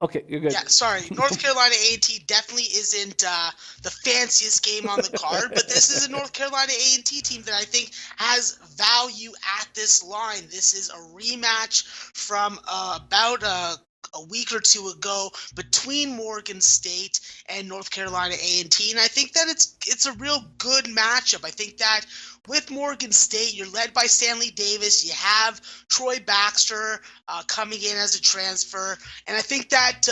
okay, you're good. Yeah, sorry. North Carolina A&T definitely isn't the fanciest game on the card, but this is a North Carolina A&T team that I think has value at this line. This is a rematch from about a week or two ago between Morgan State and North Carolina A&T, and I think that it's a real good matchup. I think that with Morgan State, you're led by Stanley Davis. You have Troy Baxter coming in as a transfer, and I think that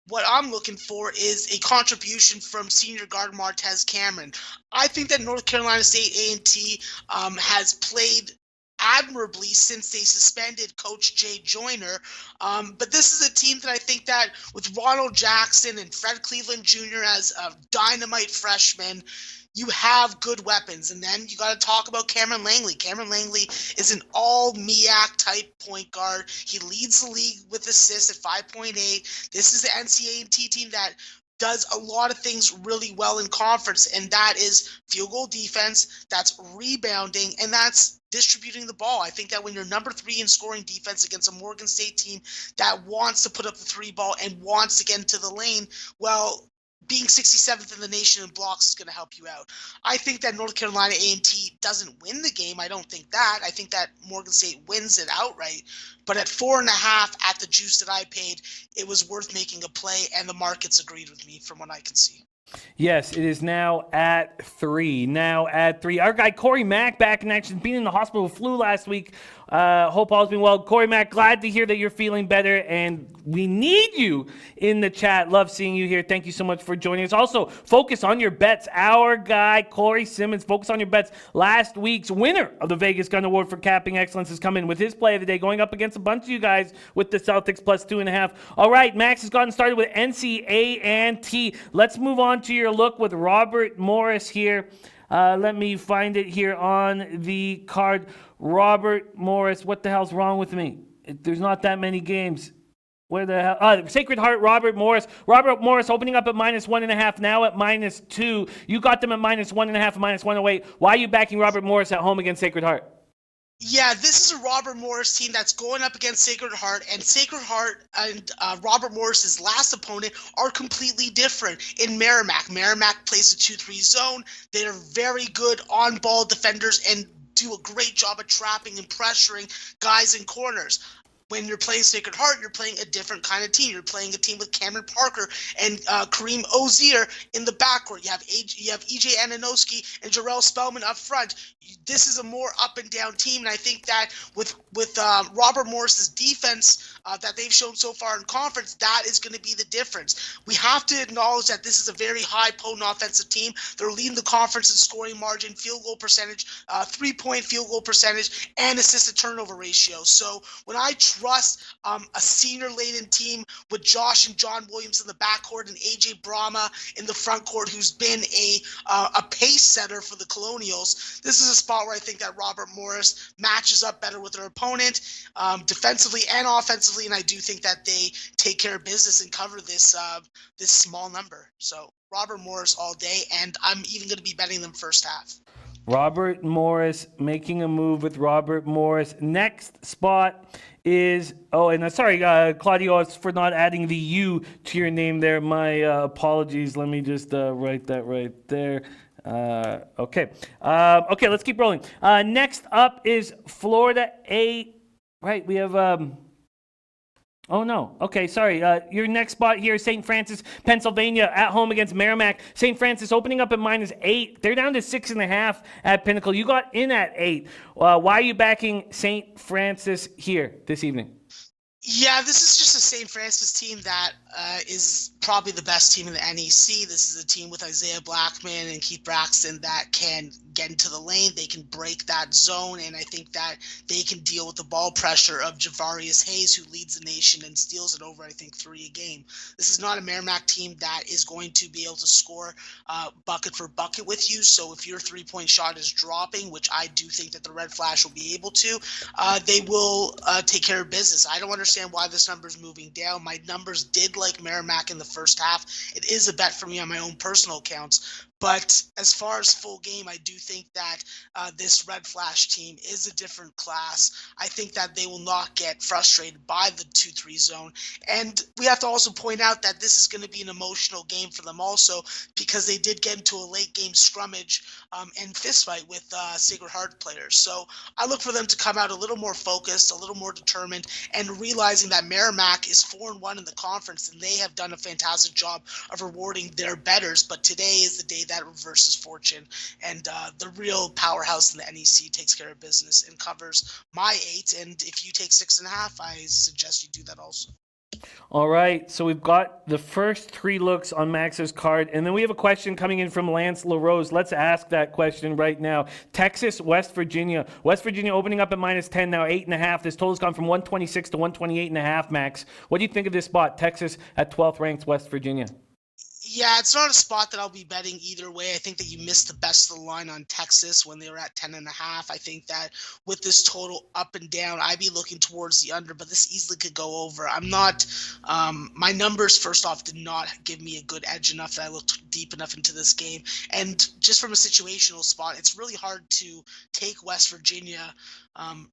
what I'm looking for is a contribution from senior guard Martez Cameron. I think that North Carolina State A&T has played admirably since they suspended Coach Jay Joyner. But this is a team that I think that with Ronald Jackson and Fred Cleveland Jr. as a dynamite freshman, you have good weapons. And then you got to talk about Cameron Langley. Cameron Langley is an all-MEAC type point guard. He leads the league with assists at 5.8. This is the NCAA team that does a lot of things really well in conference, and that is field goal defense, that's rebounding, and that's distributing the ball. I think that when you're number 3 in scoring defense against a Morgan State team that wants to put up the 3 ball and wants to get into the lane, well, being 67th in the nation in blocks is going to help you out. I think that North Carolina A&T doesn't win the game. I don't think that. I think that Morgan State wins it outright. But at 4.5 at the juice that I paid, it was worth making a play, and the markets agreed with me from what I can see. Yes, it is now at 3. Our guy Corey Mack back in action, being in the hospital with flu last week. Hope all's been well. Corey Mack, glad to hear that you're feeling better, and we need you in the chat. Love seeing you here. Thank you so much for joining us. Also, focus on your bets. Our guy Corey Simmons, focus on your bets. Last week's winner of the Vegas Gun Award for capping excellence has come in with his play of the day, going up against a bunch of you guys with the Celtics plus 2.5. All right, Max has gotten started with NCAA. Let's move on to your look with Robert Morris here. Let me find it here on the card. Robert Morris, what the hell's wrong with me? There's not that many games. Where the hell? Sacred Heart, Robert Morris. Robert Morris opening up at -1.5, now at -2. You got them at -1.5, -108. Why are you backing Robert Morris at home against Sacred Heart? Yeah, this is a Robert Morris team that's going up against Sacred Heart, and Sacred Heart and Robert Morris's last opponent are completely different in Merrimack. Merrimack plays a 2-3 zone. They're very good on-ball defenders and do a great job of trapping and pressuring guys in corners. When you're playing Sacred Heart, you're playing a different kind of team. You're playing a team with Cameron Parker and Kareem Ozier in the backcourt. You have EJ Ananoski and Jarrell Spellman up front. This is a more up and down team, and I think that with Robert Morris's defense that they've shown so far in conference, that is going to be the difference. We have to acknowledge that this is a very high potent offensive team. They're leading the conference in scoring margin, field goal percentage, 3-point field goal percentage, and assist to turnover ratio. So when I trust a senior-laden team with Josh and John Williams in the backcourt and AJ Brahma in the front court, who's been a pace setter for the Colonials, this is a spot where I think that Robert Morris matches up better with their opponent defensively and offensively. defensively, and I do think that they take care of business and cover this this small number. So Robert Morris all day, and I'm even going to be betting them first half. Robert Morris making a move with Robert Morris. Next spot is, sorry, Claudio, for not adding the U to your name there. My apologies. Let me just write that right there. Okay, let's keep rolling. Next up is Florida A. Right, we have... Oh, no. Okay, sorry. Your next spot here is St. Francis, Pennsylvania, at home against Merrimack. St. Francis opening up at -8. They're down to 6.5 at Pinnacle. You got in at 8. Why are you backing St. Francis here this evening? Yeah, this is just a St. Francis team that is probably the best team in the NEC. This is a team with Isaiah Blackman and Keith Braxton that can get into the lane. They can break that zone, and I think that they can deal with the ball pressure of Javarius Hayes, who leads the nation and steals it over, I think, 3 a game. This is not a Merrimack team that is going to be able to score bucket for bucket with you. So if your three-point shot is dropping, which I do think that the Red Flash will be able to, they will take care of business. I don't understand why this number is moving down. My numbers did like Merrimack in the first half. It is a bet for me on my own personal accounts. But as far as full game, I do think that this Red Flash team is a different class. I think that they will not get frustrated by the 2-3 zone. And we have to also point out that this is going to be an emotional game for them also, because they did get into a late game scrummage and fistfight with Sacred Heart players. So I look for them to come out a little more focused, a little more determined, and realizing that Merrimack is 4-1 in the conference, and they have done a fantastic job of rewarding their bettors. But today is the day that reverses fortune, and the real powerhouse in the NEC takes care of business and covers my 8. And if you take 6.5, I suggest you do that also. All right, so we've got the first 3 looks on Max's card, and then we have a question coming in from Lance LaRose. Let's ask that question right now. Texas, West Virginia. West Virginia opening up at -10, now 8.5. This total's gone from 126 to 128.5, Max. What do you think of this spot? Texas at 12th ranked West Virginia. Yeah, it's not a spot that I'll be betting either way. I think that you missed the best of the line on Texas when they were at 10.5. I think that with this total up and down, I'd be looking towards the under, but this easily could go over. I'm not, my numbers, first off, did not give me a good edge enough that I looked deep enough into this game. And just from a situational spot, it's really hard to take West Virginia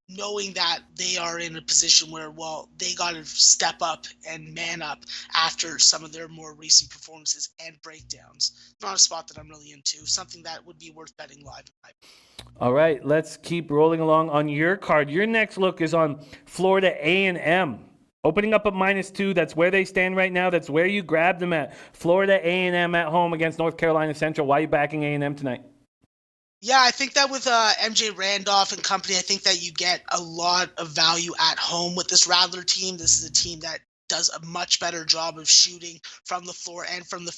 knowing that they are in a position where, well, they got to step up and man up after some of their more recent performances and breakdowns. Not a spot that I'm really into, something that would be worth betting live. All right, let's keep rolling along on your card. Your next look is on Florida A&M. Opening up at -2, that's where they stand right now. That's where you grabbed them at. Florida A&M at home against North Carolina Central. Why are you backing A&M tonight? Yeah, I think that with MJ Randolph and company, I think that you get a lot of value at home with this Rattler team. This is a team that does a much better job of shooting from the floor and from the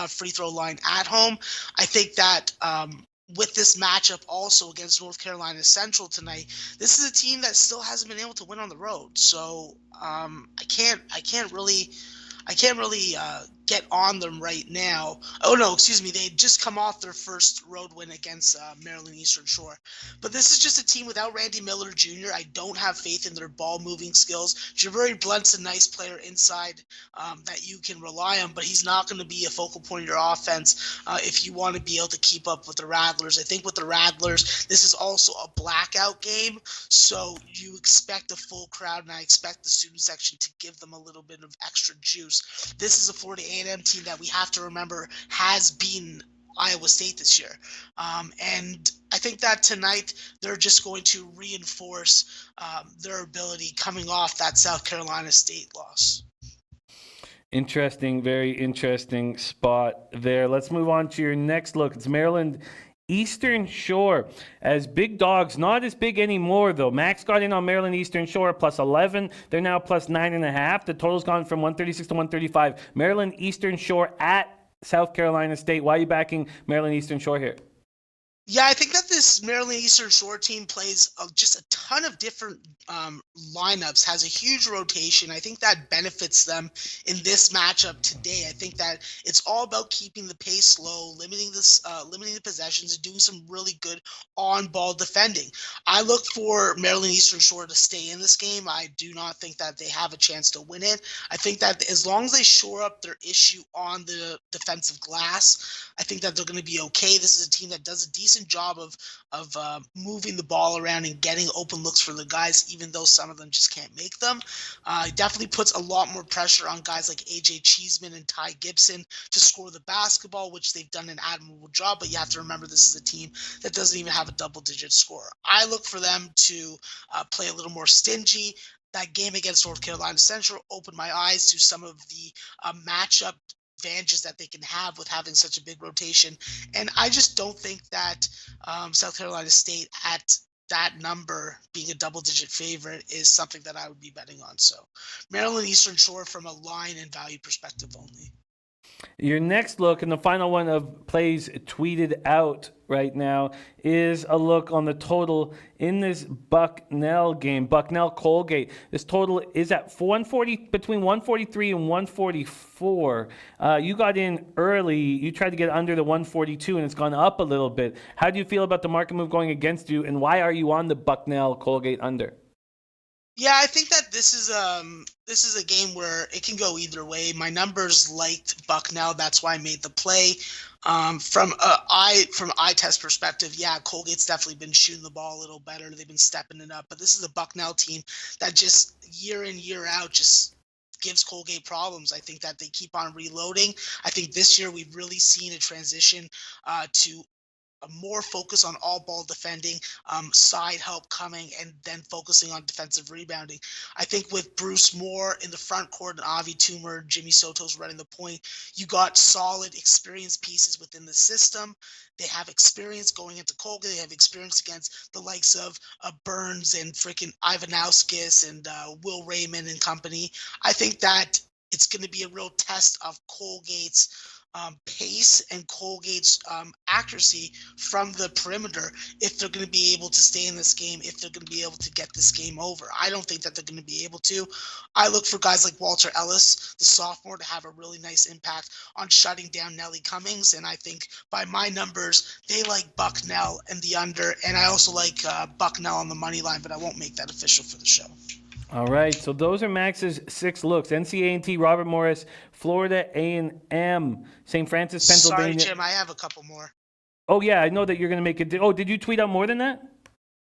free throw line at home. I think that with this matchup also against North Carolina Central tonight, this is a team that still hasn't been able to win on the road. So I can't really get on them right now. Oh, no, excuse me. They just come off their first road win against Maryland Eastern Shore. But this is just a team without Randy Miller Jr. I don't have faith in their ball-moving skills. Javeri Blunt's a nice player inside that you can rely on, but he's not going to be a focal point of your offense if you want to be able to keep up with the Rattlers. I think with the Rattlers, this is also a blackout game, so you expect a full crowd, and I expect the student section to give them a little bit of extra juice. This is a Florida A&M team that we have to remember has beaten Iowa State this year. And I think that tonight they're just going to reinforce their ability coming off that South Carolina State loss. Interesting, very interesting spot there. Let's move on to your next look. It's Maryland Eastern Shore as big dogs, not as big anymore though. Max got in on Maryland Eastern Shore +11. They're now +9.5. The total's gone from 136 to 135. Maryland Eastern Shore at South Carolina State. Why are you backing Maryland Eastern Shore here? Yeah, I think that this Maryland Eastern Shore team plays just a ton of different lineups, has a huge rotation. I think that benefits them in this matchup today. I think that it's all about keeping the pace low, limiting the possessions, and doing some really good on-ball defending. I look for Maryland Eastern Shore to stay in this game. I do not think that they have a chance to win it. I think that as long as they shore up their issue on the defensive glass, I think that they're going to be okay. This is a team that does a decent job of moving the ball around and getting open looks for the guys, even though some of them just can't make them. It definitely puts a lot more pressure on guys like AJ Cheeseman and Ty Gibson to score the basketball, which they've done an admirable job. But you have to remember this is a team that doesn't even have a double-digit score. I look for them to play a little more stingy. That game against North Carolina Central opened my eyes to some of the matchup advantages that they can have with having such a big rotation. And I just don't think that South Carolina State at that number being a double-digit favorite is something that I would be betting on. So Maryland Eastern Shore from a line and value perspective only. Your next look, and the final one of plays tweeted out right now, is a look on the total in this Bucknell game, Bucknell-Colgate. This total is at 140, between 143 and 144. You got in early. You tried to get under the 142, and it's gone up a little bit. How do you feel about the market move going against you, and why are you on the Bucknell-Colgate under? Yeah, I think that this is a game where it can go either way. My numbers liked Bucknell, that's why I made the play. From eye test perspective, yeah, Colgate's definitely been shooting the ball a little better. They've been stepping it up, but this is a Bucknell team that just year in year out just gives Colgate problems. I think that they keep on reloading. I think this year we've really seen a transition to a more focus on all ball defending, side help coming, and then focusing on defensive rebounding. I think with Bruce Moore in the front court and Avi Toomer, Jimmy Soto's running the point, you got solid, experienced pieces within the system. They have experience going into Colgate. They have experience against the likes of Burns and freaking Ivanauskas and Will Raymond and company. I think that it's going to be a real test of Colgate's pace and Colgate's accuracy from the perimeter if they're going to be able to stay in this game, if they're going to be able to get this game over. I don't think that they're going to be able to. I look for guys like Walter Ellis, the sophomore, to have a really nice impact on shutting down Nelly Cummings. And I think by my numbers, they like Bucknell and the under. And I also like Bucknell on the money line, but I won't make that official for the show. All right, so those are Max's 6 looks. NCAA, Robert Morris, Florida A&M, St. Francis, Pennsylvania. Sorry, Jim, I have a couple more. Oh, yeah, I know that you're going to make it. Oh, did you tweet out more than that?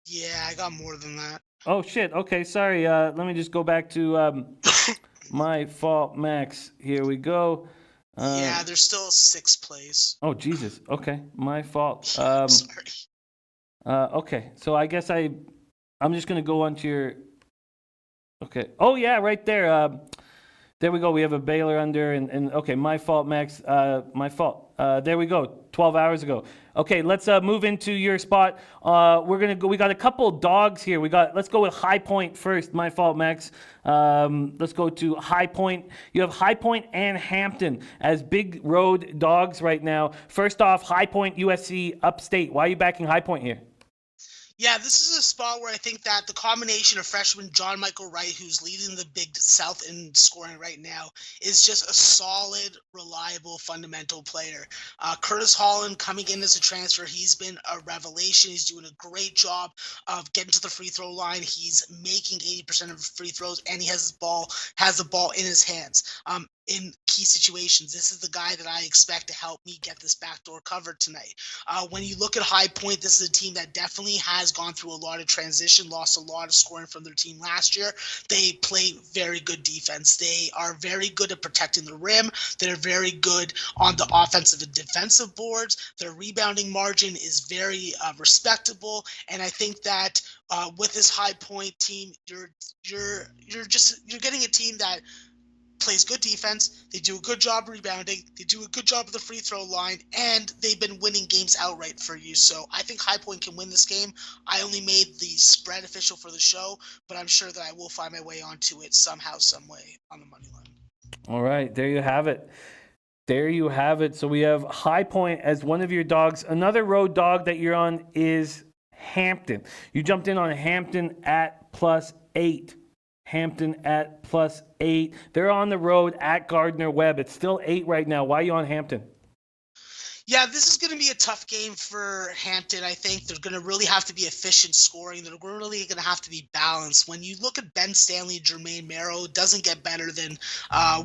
Yeah, I got more than that. Oh, shit. Okay, sorry. Let me just go back to my fault, Max. Here we go. Yeah, there's still 6 plays. Oh, Jesus. Okay, my fault. Sorry. Okay, so I guess I'm just going to go onto your... Okay. Oh, yeah, right there. There we go. We have a Baylor under, and okay, my fault, Max. My fault. There we go. 12 hours ago. Okay, let's move into your spot. We're gonna go. We got a couple dogs here. Let's go with High Point first. My fault, Max. Let's go to High Point. You have High Point and Hampton as big road dogs right now. First off, High Point, USC, Upstate. Why are you backing High Point here? Yeah, this is a spot where I think that the combination of freshman John Michael Wright, who's leading the Big South in scoring right now, is just a solid, reliable, fundamental player. Curtis Holland coming in as a transfer, he's been a revelation. He's doing a great job of getting to the free throw line. He's making 80% of free throws, and he has the ball in his hands. In key situations, this is the guy that I expect to help me get this backdoor covered tonight. When you look at High Point, this is a team that definitely has gone through a lot of transition, lost a lot of scoring from their team last year. They play very good defense. They are very good at protecting the rim. They're very good on the offensive and defensive boards. Their rebounding margin is very respectable, and I think that with this High Point team, you're getting a team that plays good defense. They do a good job rebounding. They do a good job of the free throw line, and they've been winning games outright for you. So I think High Point can win this game. I only made the spread official for the show, but I'm sure that I will find my way onto it somehow, some way on the money line. All right, there you have it. There you have it. So we have High Point as one of your dogs. Another road dog that you're on is Hampton. You jumped in on Hampton at +8. Hampton at +8. They're on the road at Gardner-Webb. It's still 8 right now. Why are you on Hampton? Yeah, this is going to be a tough game for Hampton. I think they're going to really have to be efficient scoring. They're really going to have to be balanced. When you look at Ben Stanley and Jermaine Merrill, it doesn't get better than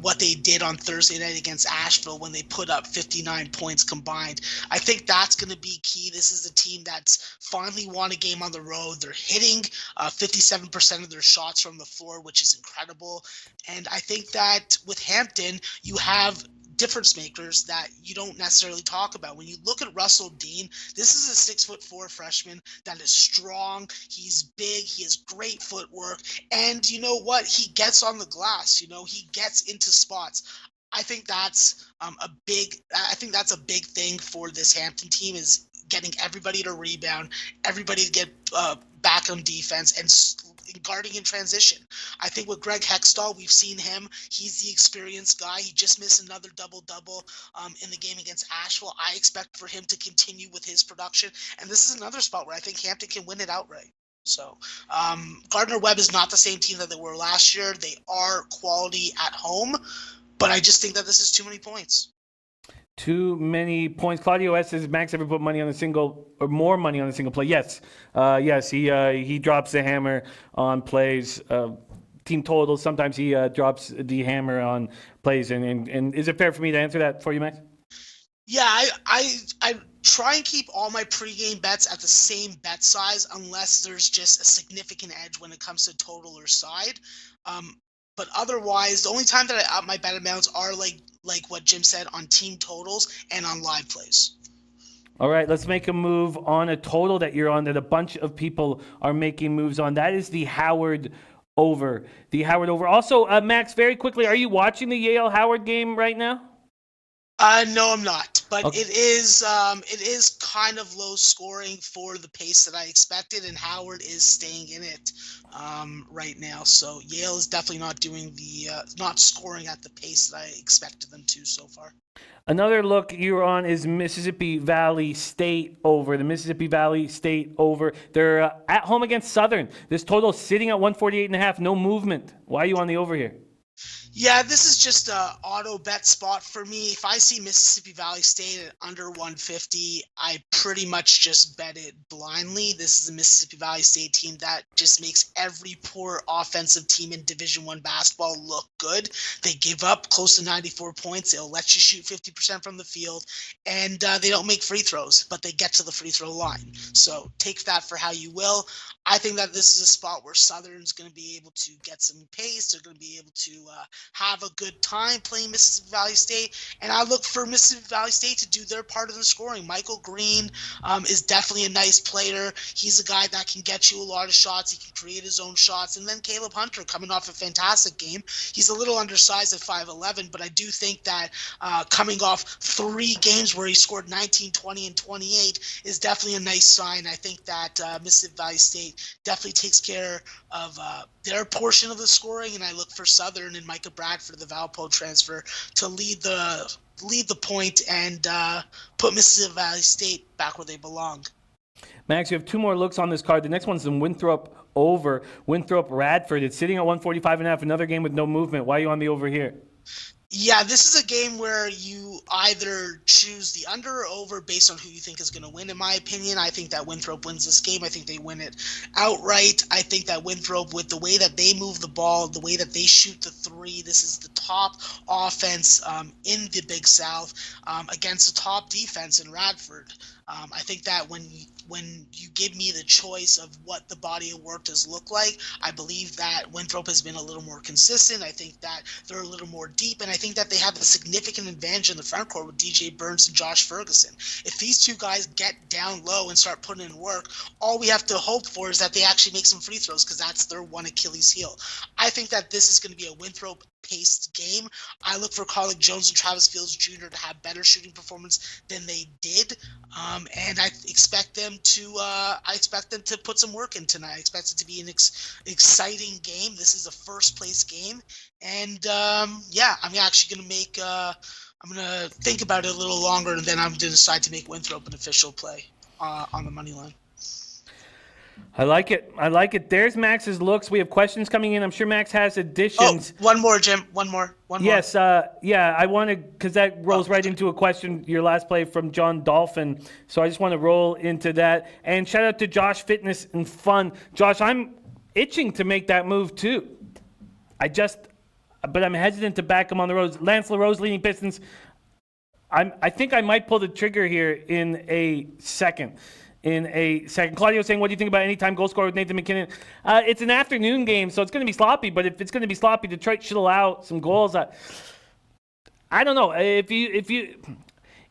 what they did on Thursday night against Asheville when they put up 59 points combined. I think that's going to be key. This is a team that's finally won a game on the road. They're hitting 57% of their shots from the floor, which is incredible. And I think that with Hampton, you have difference makers that you don't necessarily talk about. When you look at Russell Dean, this is a 6'4" freshman that is strong. He's big. He has great footwork. And you know what? He gets on the glass. You know, he gets into spots. I think that's a big thing for this Hampton team is getting everybody to rebound, everybody to get back on defense, and guarding in transition. I think with Greg Hextall, we've seen him. He's the experienced guy. He just missed another double-double in the game against Asheville. I expect for him to continue with his production. And this is another spot where I think Hampton can win it outright. So Gardner-Webb is not the same team that they were last year. They are quality at home, but I just think that this is too many points. Too many points. Claudio S says, Max ever put money on a single or more money on a single play? Yes. Yes, he drops the hammer on plays. Team totals, sometimes he drops the hammer on plays. And is it fair for me to answer that for you, Max? Yeah, I try and keep all my pregame bets at the same bet size unless there's just a significant edge when it comes to total or side. But otherwise, the only time that I up my bet amounts are like what Jim said on team totals and on live plays. All right, let's make a move on a total that you're on that a bunch of people are making moves on. That is the Howard over. The Howard over. Also, Max, very quickly, are you watching the Yale-Howard game right now? No, I'm not. But Okay. it is kind of low scoring for the pace that I expected, and Howard is staying in it right now. So Yale is definitely not scoring at the pace that I expected them to so far. Another look you're on is Mississippi Valley State over. The Mississippi Valley State over. They're at home against Southern. This total is sitting at 148.5. No movement. Why are you on the over here? Yeah, this is just a auto bet spot for me. If I see Mississippi Valley State at under 150, I pretty much just bet it blindly. This is a Mississippi Valley State team that just makes every poor offensive team in Division I basketball look good. They give up close to 94 points. They'll let you shoot 50% from the field, and they don't make free throws, but they get to the free throw line. So take that for how you will. I think that this is a spot where Southern's going to be able to get some pace. They're going to be able to have a good time playing Mississippi Valley State, and I look for Mississippi Valley State to do their part of the scoring. Michael Green is definitely a nice player. He's a guy that can get you a lot of shots. He can create his own shots. And then Caleb Hunter coming off a fantastic game. He's a little undersized at 5'11", but I do think that coming off 3 games where he scored 19, 20, and 28 is definitely a nice sign. I think that Mississippi Valley State definitely takes care of their portion of the scoring, and I look for Southern and Micah Bradford, the Valpo transfer, to lead the point and put Mississippi Valley State back where they belong. Max, you have 2 more looks on this card. The next one's in Winthrop over. Winthrop Radford. It's sitting at 145.5. Another game with no movement. Why are you on the over here? Yeah, this is a game where you either choose the under or over based on who you think is going to win. In my opinion, I think that Winthrop wins this game. I think they win it outright. I think that Winthrop, with the way that they move the ball, the way that they shoot the 3, this is the top offense in the Big South against the top defense in Radford. I think that when you give me the choice of what the body of work does look like, I believe that Winthrop has been a little more consistent. I think that they're a little more deep, and I think that they have a significant advantage in the front court with DJ Burns and Josh Ferguson. If these 2 guys get down low and start putting in work, all we have to hope for is that they actually make some free throws, because that's their one Achilles heel. I think that this is going to be a Winthrop paced game. I look for Colin Jones and Travis Fields Jr. to have better shooting performance than they did, and I expect them to put some work in tonight. I expect it to be an exciting game. This is a first place game, and I'm actually going to make I'm gonna think about it a little longer, and then I'm gonna decide to make Winthrop an official play on the money line. I like it. There's Max's looks. We have questions coming in. I'm sure Max has additions. Oh, one more, Jim. One more. Yes, yeah, I want to, because that rolls right into a question, your last play from John Dolphin. So I just want to roll into that. And shout out to Josh Fitness and Fun. Josh, I'm itching to make that move too. But I'm hesitant to back him on the road. Lance LaRose leading Pistons. I think I might pull the trigger here in a second. Claudio saying, what do you think about anytime goal scorer with Nathan McKinnon? It's an afternoon game, so it's going to be sloppy. But if it's going to be sloppy, Detroit should allow some goals. I don't know. If you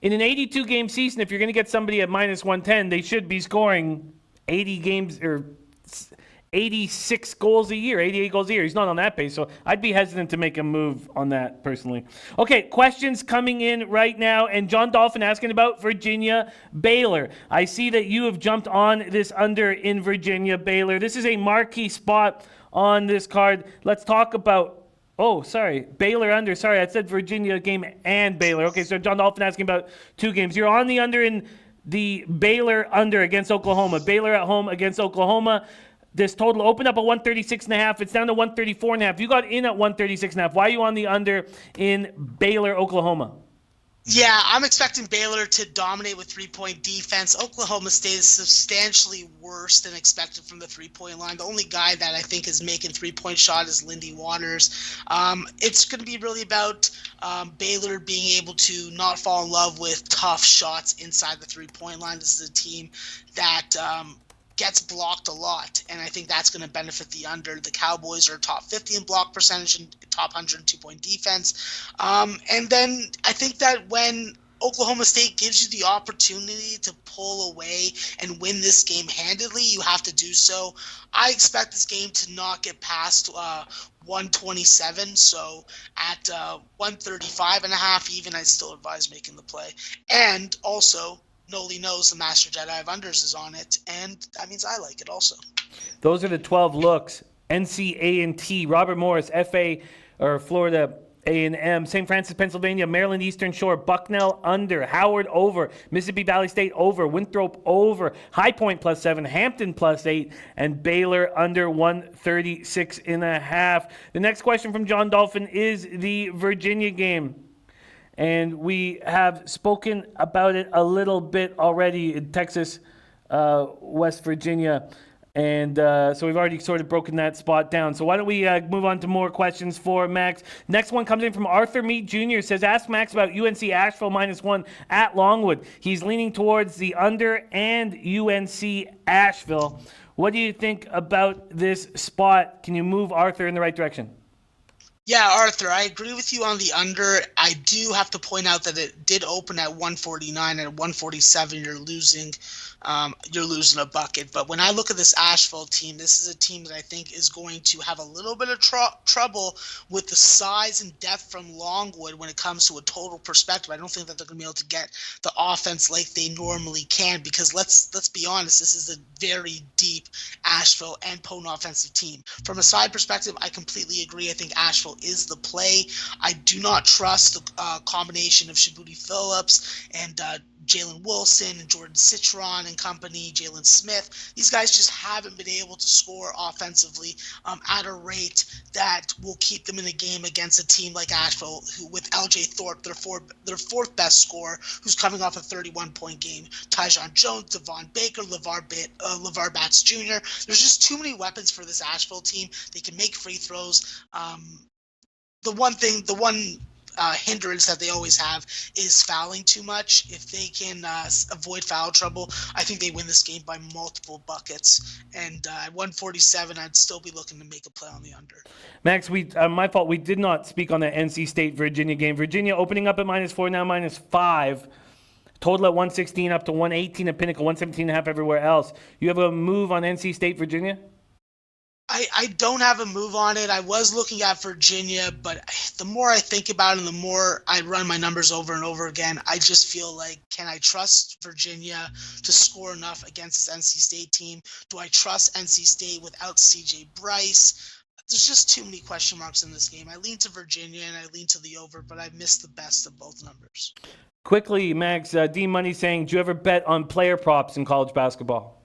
in an 82 game season, if you're going to get somebody at minus 110, they should be scoring 80 games or 86 goals a year, 88 goals a year. He's not on that pace, so I'd be hesitant to make a move on that personally. Okay, questions coming in right now, and John Dolphin asking about Virginia Baylor. I see that you have jumped on this under in Virginia Baylor. This is a marquee spot on this card. Let's talk about Baylor under. Sorry, I said Virginia game and Baylor. Okay, so John Dolphin asking about two games. You're on the under in the Baylor under against Oklahoma. Baylor at home against Oklahoma. This total opened up at 136.5. It's down to 134.5. You got in at 136.5. Why are you on the under in Baylor, Oklahoma? Yeah, I'm expecting Baylor to dominate with three-point defense. Oklahoma State is substantially worse than expected from the three-point line. The only guy that I think is making three-point shot is Lindy Waters. It's going to be really about Baylor being able to not fall in love with tough shots inside the three-point line. This is a team that gets blocked a lot, and I think that's going to benefit the under. The Cowboys are top 50 in block percentage and top 102-point defense. And then I think that when Oklahoma State gives you the opportunity to pull away and win this game handedly, you have to do so. I expect this game to not get past 127, so at 135.5 even, I still advise making the play. And also, Noli knows the Master Jedi of Unders is on it, and that means I like it also. Those are the 12 looks. NCAAB, Robert Morris, FA, or Florida A&M, St. Francis, Pennsylvania, Maryland Eastern Shore, Bucknell under, Howard over, Mississippi Valley State over, Winthrop over, High Point +7, Hampton +8, and Baylor under 136.5. The next question from John Dolphin is the Virginia game. And we have spoken about it a little bit already in Texas, West Virginia. And so we've already sort of broken that spot down. So why don't we move on to more questions for Max. Next one comes in from Arthur Mead Jr. Says, ask Max about UNC Asheville -1 at Longwood. He's leaning towards the under and UNC Asheville. What do you think about this spot? Can you move Arthur in the right direction? Yeah, Arthur, I agree with you on the under. I do have to point out that it did open at 149, and at 147 you're losing a bucket. But when I look at this Asheville team, this is a team that I think is going to have a little bit of trouble with the size and depth from Longwood when it comes to a total perspective. I don't think that they're going to be able to get the offense like they normally can, because let's be honest, this is a very deep Asheville and potent offensive team. From a side perspective, I completely agree. I think Asheville is the play. I do not trust the combination of Shabuti Phillips and Jalen Wilson and Jordan Citron and company, Jalen Smith. These guys just haven't been able to score offensively at a rate that will keep them in a game against a team like Asheville, who with LJ Thorpe, their fourth best scorer, who's coming off a 31-point game. Tyjon Jones, Devon Baker, LeVar Batts Jr. There's just too many weapons for this Asheville team. They can make free throws. The one hindrance that they always have is fouling too much. If they can avoid foul trouble, I think they win this game by multiple buckets. And at 147, I'd still be looking to make a play on the under. Max, my fault. We did not speak on the NC State-Virginia game. Virginia opening up at -4, now -5. Total at 116 up to 118 at Pinnacle, 117.5 everywhere else. You have a move on NC State-Virginia? I don't have a move on it. I was looking at Virginia, but the more I think about it and the more I run my numbers over and over again, I just feel like, can I trust Virginia to score enough against this NC State team? Do I trust NC State without CJ Bryce? There's just too many question marks in this game. I lean to Virginia and I lean to the over, but I missed the best of both numbers. Quickly, Max, D Money saying, do you ever bet on player props in college basketball?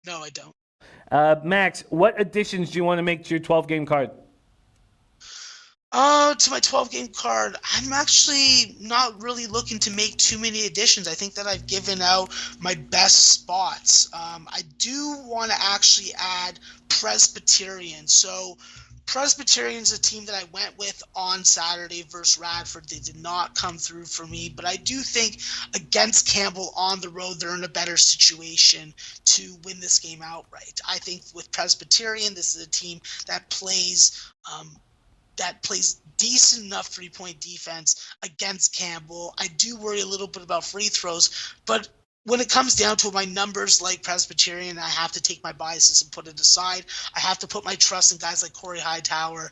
No, I don't. Max, what additions do you want to make to your 12-game card? To my 12-game card, I'm actually not really looking to make too many additions. I think that I've given out my best spots. I do want to actually add Presbyterian. So Presbyterian's a team that I went with on Saturday versus Radford. They did not come through for me, but I do think against Campbell on the road, they're in a better situation to win this game outright. I think with Presbyterian, this is a team that plays decent enough three-point defense against Campbell. I do worry a little bit about free throws, but when it comes down to my numbers like Presbyterian, I have to take my biases and put it aside. I have to put my trust in guys like Corey Hightower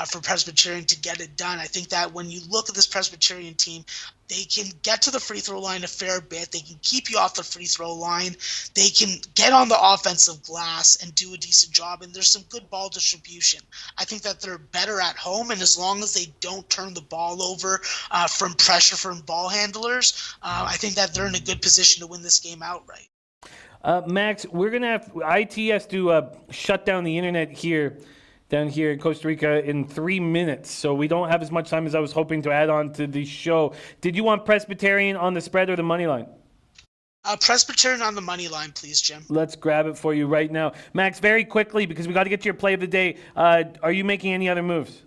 for Presbyterian to get it done. I think that when you look at this Presbyterian team, they can get to the free throw line a fair bit. They can keep you off the free throw line. They can get on the offensive glass and do a decent job. And there's some good ball distribution. I think that they're better at home. And as long as they don't turn the ball over from pressure from ball handlers, I think that they're in a good position to win this game outright. Max, we're going to have IT has to shut down the internet down here in Costa Rica in 3 minutes. So we don't have as much time as I was hoping to add on to the show. Did you want Presbyterian on the spread or the money line? Presbyterian on the money line, please, Jim. Let's grab it for you right now. Max, very quickly, because we got to get to your play of the day. Are you making any other moves?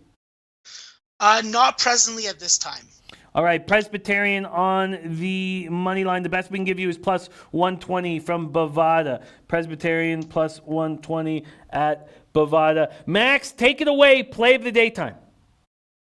Not presently at this time. All right, Presbyterian on the money line. The best we can give you is plus 120 from Bovada. Presbyterian plus 120 at Bovada. Max, take it away. Play of the daytime.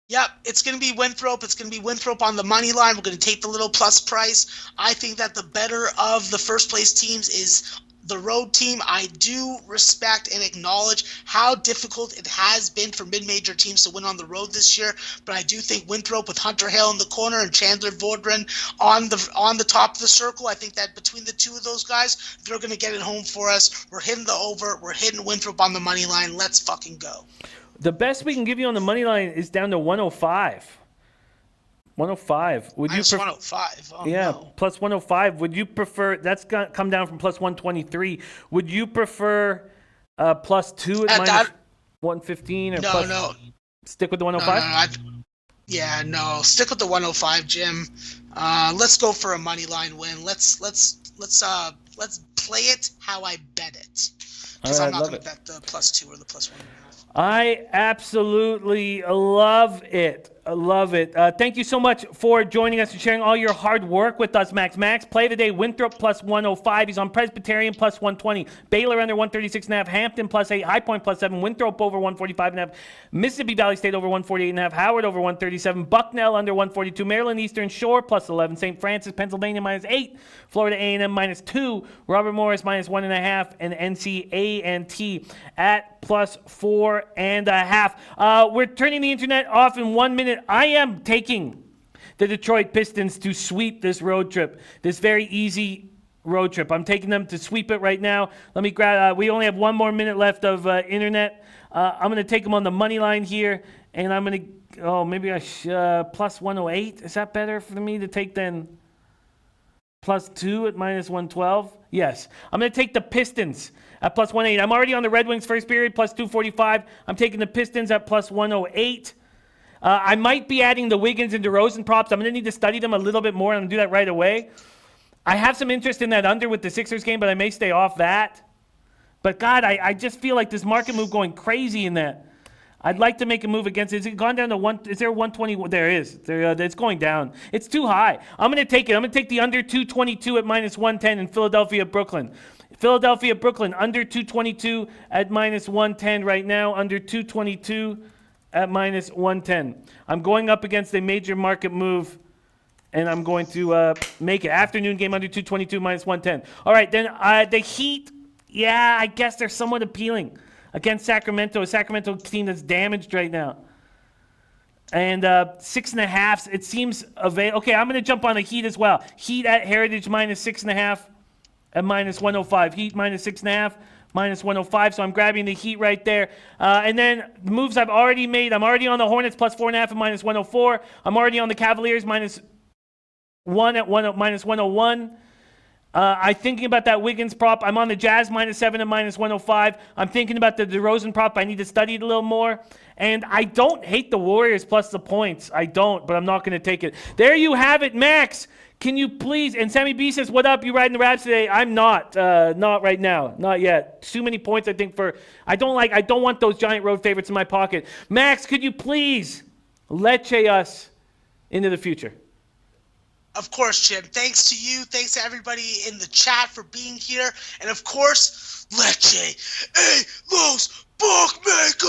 Yep, it's going to be Winthrop. It's going to be Winthrop on the money line. We're going to take the little plus price. I think that the better of the first place teams is the road team. I do respect and acknowledge how difficult it has been for mid-major teams to win on the road this year, but I do think Winthrop with Hunter Hale in the corner and Chandler Vaudrin on the top of the circle, I think that between the two of those guys, they're going to get it home for us. We're hitting the over. We're hitting Winthrop on the money line. Let's fucking go. The best we can give you on the money line is down to 105. 105. Would Minus you 105. Oh, yeah, no. plus 105. Would you prefer? That's come down from plus 123. Would you prefer plus 2 at minus 115 or No. Stick with the 105. No. Stick with the 105, Jim. Let's go for a money line win. Let's play it how I bet it. Because I'm not going to bet the plus 2 or the plus 1.5. I absolutely love it. I love it. Thank you so much for joining us and sharing all your hard work with us, Max. Max, play of the day, Winthrop plus 105. He's on Presbyterian plus 120. Baylor under 136.5. Hampton plus 8. High Point plus 7. Winthrop over 145.5. Mississippi Valley State over 148.5. Howard over 137. Bucknell under 142. Maryland Eastern Shore plus 11. St. Francis, Pennsylvania minus 8. Florida A&M minus 2. Robert Morris minus 1.5. And NCAAB at plus 4.5. We're turning the internet off in 1 minute. I am taking the Detroit Pistons to sweep this road trip, this very easy road trip. I'm taking them to sweep it right now. Let me grab. We only have 1 more minute left of internet. I'm going to take them on the money line here, and I'm going to. Oh, maybe I plus 108. Is that better for me to take than plus 2 at minus 112? Yes. I'm going to take the Pistons at plus 108. I'm already on the Red Wings first period, plus 245. I'm taking the Pistons at plus 108. I might be adding the Wiggins and DeRozan props. I'm going to need to study them a little bit more, and I'm going to do that right away. I have some interest in that under with the Sixers game, but I may stay off that. But, God, I just feel like this market move going crazy in that. I'd like to make a move against it. Is it gone down to 1? Is there 120? There is. It's going down. It's too high. I'm going to take it. I'm going to take the under 222 at minus 110 in Philadelphia, Brooklyn. Philadelphia, Brooklyn, under 222 at minus 110 right now. Under 222 at minus 110. I'm going up against a major market move, and I'm going to make it. Afternoon game under 222 minus 110. All right, then the Heat, yeah, I guess they're somewhat appealing against Sacramento, a Sacramento team that's damaged right now. And 6.5, it seems available. Okay, I'm going to jump on the Heat as well. Heat at Heritage minus 6.5 at minus 105. Heat minus 6.5, minus 105, so I'm grabbing the Heat right there. And then the moves I've already made. I'm already on the Hornets plus 4.5 and minus 104. I'm already on the Cavaliers minus 1 at minus 101. I'm thinking about that Wiggins prop. I'm on the Jazz minus 7 and minus 105. I'm thinking about the DeRozan prop. I need to study it a little more. And I don't hate the Warriors plus the points. I don't, but I'm not going to take it. There you have it, Max. Can you please? And Sammy B says, "What up? You riding the Raps today?" I'm not right now, not yet. Too many points, I think. I don't want those giant road favorites in my pocket. Max, could you please Lecce us into the future? Of course, Jim. Thanks to you. Thanks to everybody in the chat for being here. And of course, Lecce a los bookmaker.